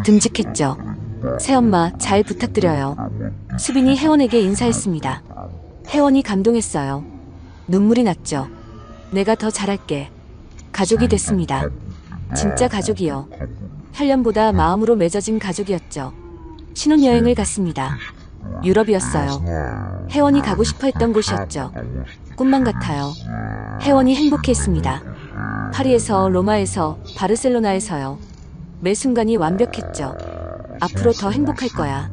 듬직했죠. 새엄마 잘 부탁드려요. 수빈이 혜원에게 인사했습니다. 혜원이 감동했어요. 눈물이 났죠. 내가 더 잘할게. 가족이 됐습니다. 진짜 가족이요. 혈연보다 마음으로 맺어진 가족이었죠. 신혼여행을 갔습니다. 유럽이었어요. 혜원이 가고 싶어 했던 곳이었죠. 꿈만 같아요. 혜원이 행복했습니다. 파리에서, 로마에서, 바르셀로나에서요. 매 순간이 완벽했죠. 앞으로 더 행복할 거야.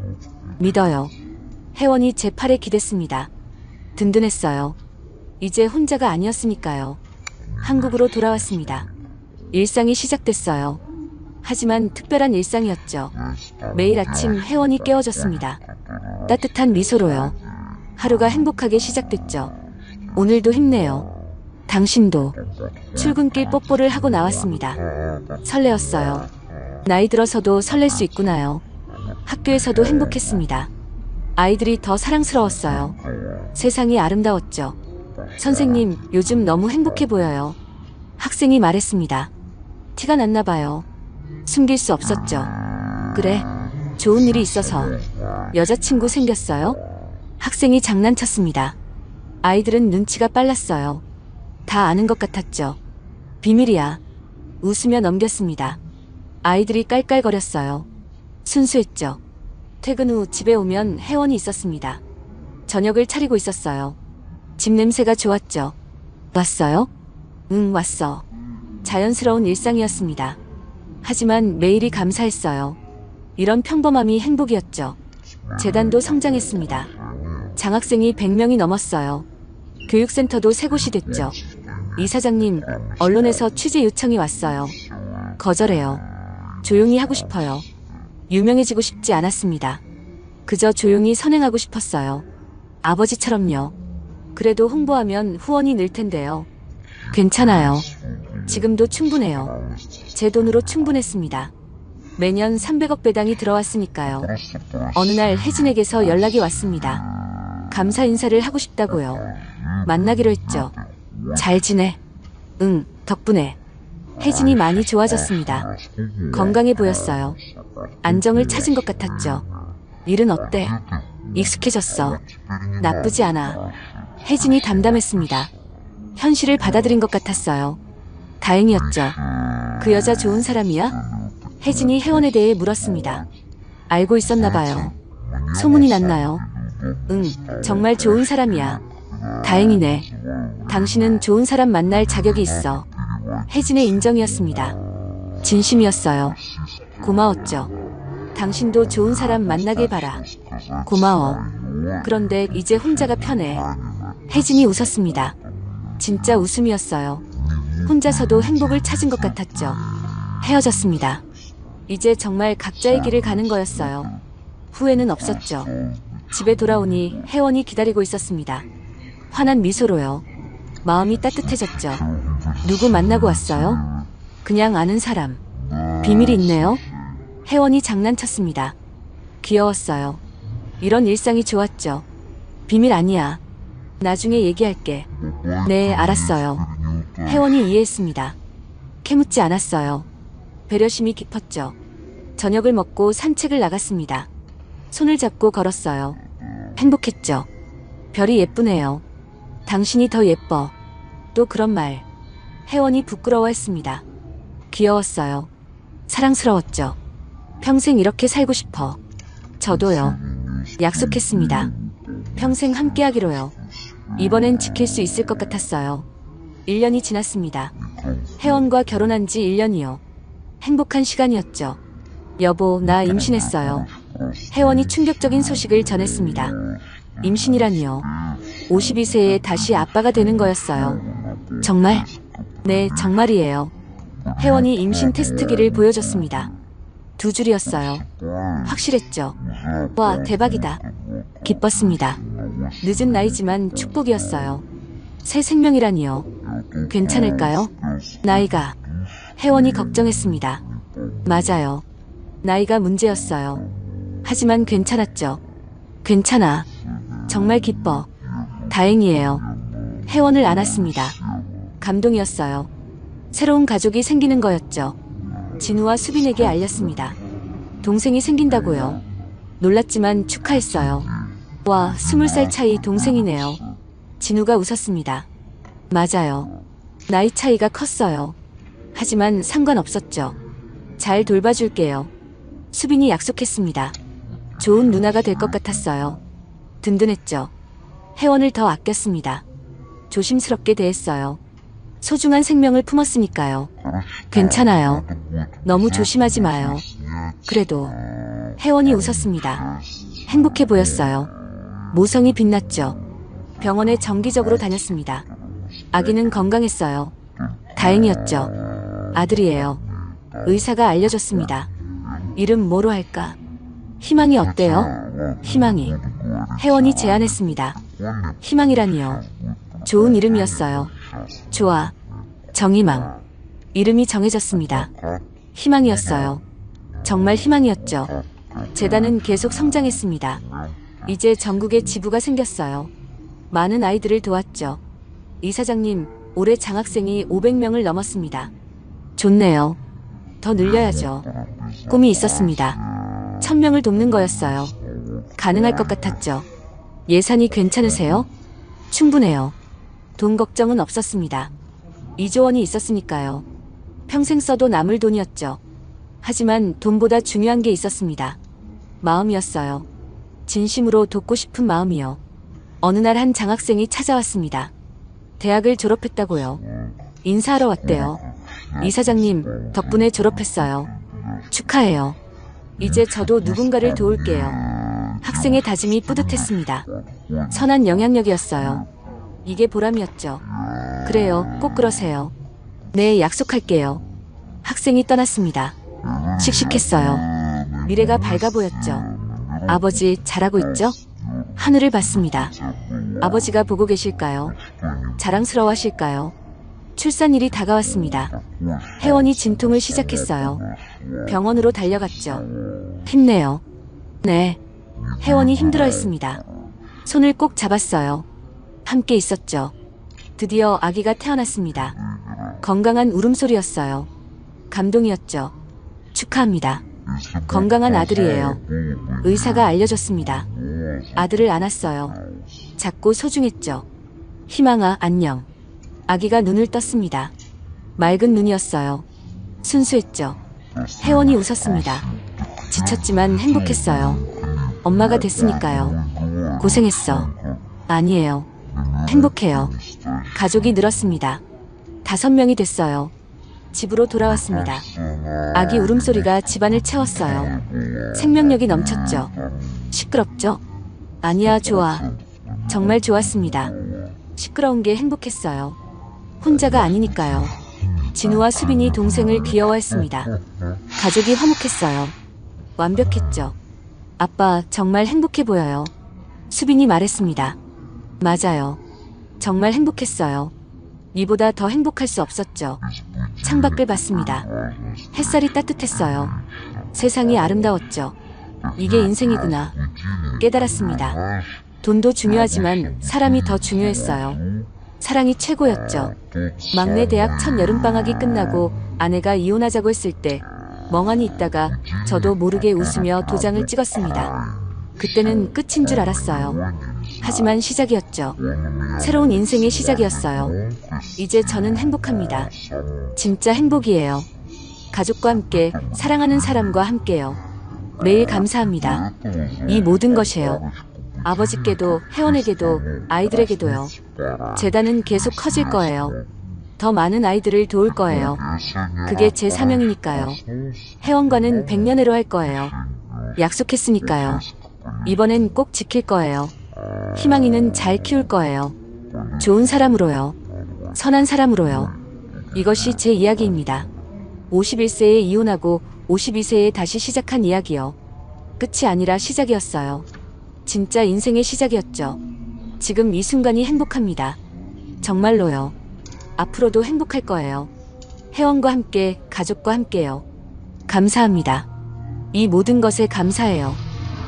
믿어요. 혜원이 제 팔에 기댔습니다. 든든했어요. 이제 혼자가 아니었으니까요. 한국으로 돌아왔습니다. 일상이 시작됐어요. 하지만 특별한 일상이었죠. 매일 아침 혜원이 깨워줬습니다. 따뜻한 미소로요. 하루가 행복하게 시작됐죠. 오늘도 힘내요. 당신도. 출근길 뽀뽀를 하고 나왔습니다. 설레었어요. 나이 들어서도 설렐 수 있구나요. 학교에서도 행복했습니다. 아이들이 더 사랑스러웠어요. 세상이 아름다웠죠. 선생님, 요즘 너무 행복해 보여요. 학생이 말했습니다. 티가 났나 봐요. 숨길 수 없었죠. 그래, 좋은 일이 있어서. 여자친구 생겼어요? 학생이 장난쳤습니다. 아이들은 눈치가 빨랐어요. 다 아는 것 같았죠. 비밀이야. 웃으며 넘겼습니다. 아이들이 깔깔거렸어요. 순수했죠. 퇴근 후 집에 오면 혜원이 있었습니다. 저녁을 차리고 있었어요. 집 냄새가 좋았죠. 왔어요? 응, 왔어. 자연스러운 일상이었습니다. 하지만 매일이 감사했어요. 이런 평범함이 행복이었죠. 재단도 성장했습니다. 장학생이 100명이 넘었어요. 교육센터도 3곳이 됐죠. 이사장님, 언론에서 취재 요청이 왔어요. 거절해요. 조용히 하고 싶어요. 유명해지고 싶지 않았습니다. 그저 조용히 선행하고 싶었어요. 아버지처럼요. 그래도 홍보하면 후원이 늘 텐데요. 괜찮아요. 지금도 충분해요. 제 돈으로 충분했습니다. 매년 300억 배당이 들어왔으니까요. 어느 날 혜진에게서 연락이 왔습니다. 감사 인사를 하고 싶다고요. 만나기로 했죠. 잘 지내? 응, 덕분에. 혜진이 많이 좋아졌습니다. 건강해 보였어요. 안정을 찾은 것 같았죠. 일은 어때? 익숙해졌어. 나쁘지 않아. 혜진이 담담했습니다. 현실을 받아들인 것 같았어요. 다행이었죠. 그 여자 좋은 사람이야? 혜진이 혜원에 대해 물었습니다. 알고 있었나 봐요. 소문이 났나요? 응, 정말 좋은 사람이야. 다행이네. 당신은 좋은 사람 만날 자격이 있어. 혜진의 인정이었습니다. 진심이었어요. 고마웠죠. 당신도 좋은 사람 만나길 바라. 고마워. 그런데 이제 혼자가 편해. 혜진이 웃었습니다. 진짜 웃음이었어요. 혼자서도 행복을 찾은 것 같았죠. 헤어졌습니다. 이제 정말 각자의 길을 가는 거였어요. 후회는 없었죠. 집에 돌아오니 혜원이 기다리고 있었습니다. 환한 미소로요. 마음이 따뜻해졌죠. 누구 만나고 왔어요? 그냥 아는 사람. 비밀이 있네요. 혜원이 장난쳤습니다. 귀여웠어요. 이런 일상이 좋았죠. 비밀 아니야. 나중에 얘기할게. 네, 알았어요. 혜원이 이해했습니다. 캐묻지 않았어요. 배려심이 깊었죠. 저녁을 먹고 산책을 나갔습니다. 손을 잡고 걸었어요. 행복했죠. 별이 예쁘네요. 당신이 더 예뻐. 또 그런 말. 혜원이 부끄러워했습니다. 귀여웠어요. 사랑스러웠죠. 평생 이렇게 살고 싶어. 저도요. 약속했습니다. 평생 함께하기로요. 이번엔 지킬 수 있을 것 같았어요. 1년이 지났습니다. 혜원과 결혼한 지 1년이요. 행복한 시간이었죠. 여보, 나 임신했어요. 혜원이 충격적인 소식을 전했습니다. 임신이라니요. 52세에 다시 아빠가 되는 거였어요. 정말? 네, 정말이에요. 혜원이 임신 테스트기를 보여줬습니다. 2줄이었어요. 확실했죠. 와, 대박이다. 기뻤습니다. 늦은 나이지만 축복이었어요. 새 생명이라니요. 괜찮을까요? 나이가. 혜원이 걱정했습니다. 맞아요. 나이가 문제였어요. 하지만 괜찮았죠. 괜찮아. 정말 기뻐. 다행이에요. 혜원을 안았습니다. 감동이었어요. 새로운 가족이 생기는 거였죠. 진우와 수빈에게 알렸습니다. 동생이 생긴다고요. 놀랐지만 축하했어요. 와, 20살 차이 동생이네요. 진우가 웃었습니다. 맞아요. 나이 차이가 컸어요. 하지만 상관없었죠. 잘 돌봐줄게요. 수빈이 약속했습니다. 좋은 누나가 될 것 같았어요. 든든했죠. 혜원을 더 아꼈습니다. 조심스럽게 대했어요. 소중한 생명을 품었으니까요. 괜찮아요. 너무 조심하지 마요. 그래도 혜원이 웃었습니다. 행복해 보였어요. 모성이 빛났죠. 병원에 정기적으로 다녔습니다. 아기는 건강했어요. 다행이었죠. 아들이에요. 의사가 알려줬습니다. 이름 뭐로 할까? 희망이 어때요? 희망이. 혜원이 제안했습니다. 희망이라니요. 좋은 이름이었어요. 좋아. 정희망. 이름이 정해졌습니다. 희망이었어요. 정말 희망이었죠. 재단은 계속 성장했습니다. 이제 전국에 지부가 생겼어요. 많은 아이들을 도왔죠. 이사장님, 올해 장학생이 500명을 넘었습니다. 좋네요. 더 늘려야죠. 꿈이 있었습니다. 1000명을 돕는 거였어요. 가능할 것 같았죠. 예산이 괜찮으세요? 충분해요. 돈 걱정은 없었습니다. 2조 원이 있었으니까요. 평생 써도 남을 돈이었죠. 하지만 돈보다 중요한 게 있었습니다. 마음이었어요. 진심으로 돕고 싶은 마음이요. 어느 날 한 장학생이 찾아왔습니다. 대학을 졸업했다고요. 인사하러 왔대요. 이사장님, 덕분에 졸업했어요. 축하해요. 이제 저도 누군가를 도울게요. 학생의 다짐이 뿌듯했습니다. 선한 영향력이었어요. 이게 보람이었죠. 그래요, 꼭 그러세요. 네, 약속할게요. 학생이 떠났습니다. 씩씩했어요. 미래가 밝아 보였죠. 아버지, 잘하고 있죠? 하늘을 봤습니다. 아버지가 보고 계실까요? 자랑스러워 하실까요? 출산일이 다가왔습니다. 혜원이 진통을 시작했어요. 병원으로 달려갔죠. 힘내요. 네. 혜원이 힘들어했습니다. 손을 꼭 잡았어요. 함께 있었죠. 드디어 아기가 태어났습니다. 건강한 울음소리였어요. 감동이었죠. 축하합니다. 건강한 아들이에요. 의사가 알려줬습니다. 아들을 안았어요. 작고 소중했죠. 희망아, 안녕. 아기가 눈을 떴습니다. 맑은 눈이었어요. 순수했죠. 혜원이 웃었습니다. 지쳤지만 행복했어요. 엄마가 됐으니까요. 고생했어. 아니에요. 행복해요. 가족이 늘었습니다. 5명이 됐어요. 집으로 돌아왔습니다. 아기 울음소리가 집안을 채웠어요. 생명력이 넘쳤죠. 시끄럽죠? 아니야, 좋아. 정말 좋았습니다. 시끄러운 게 행복했어요. 혼자가 아니니까요. 진우와 수빈이 동생을 귀여워했습니다. 가족이 화목했어요. 완벽했죠. 아빠, 정말 행복해 보여요. 수빈이 말했습니다. 맞아요. 정말 행복했어요. 이보다 더 행복할 수 없었죠. 창밖을 봤습니다. 햇살이 따뜻했어요. 세상이 아름다웠죠. 이게 인생이구나. 깨달았습니다. 돈도 중요하지만 사람이 더 중요했어요. 사랑이 최고였죠. 막내 대학 첫 여름방학이 끝나고 아내가 이혼하자고 했을 때 멍하니 있다가 저도 모르게 웃으며 도장을 찍었습니다. 그때는 끝인 줄 알았어요. 하지만 시작이었죠. 새로운 인생의 시작이었어요. 이제 저는 행복합니다. 진짜 행복이에요. 가족과 함께, 사랑하는 사람과 함께요. 매일 감사합니다. 이 모든 것이에요. 아버지께도, 혜원에게도, 아이들에게도요. 재단은 계속 커질 거예요. 더 많은 아이들을 도울 거예요. 그게 제 사명이니까요. 혜원과는 100년회로 할 거예요. 약속했으니까요. 이번엔 꼭 지킬 거예요. 희망이는 잘 키울 거예요. 좋은 사람으로요. 선한 사람으로요. 이것이 제 이야기입니다. 51세에 이혼하고 52세에 다시 시작한 이야기요. 끝이 아니라 시작이었어요. 진짜 인생의 시작이었죠. 지금 이 순간이 행복합니다. 정말로요. 앞으로도 행복할 거예요. 혜원과 함께, 가족과 함께요. 감사합니다. 이 모든 것에 감사해요.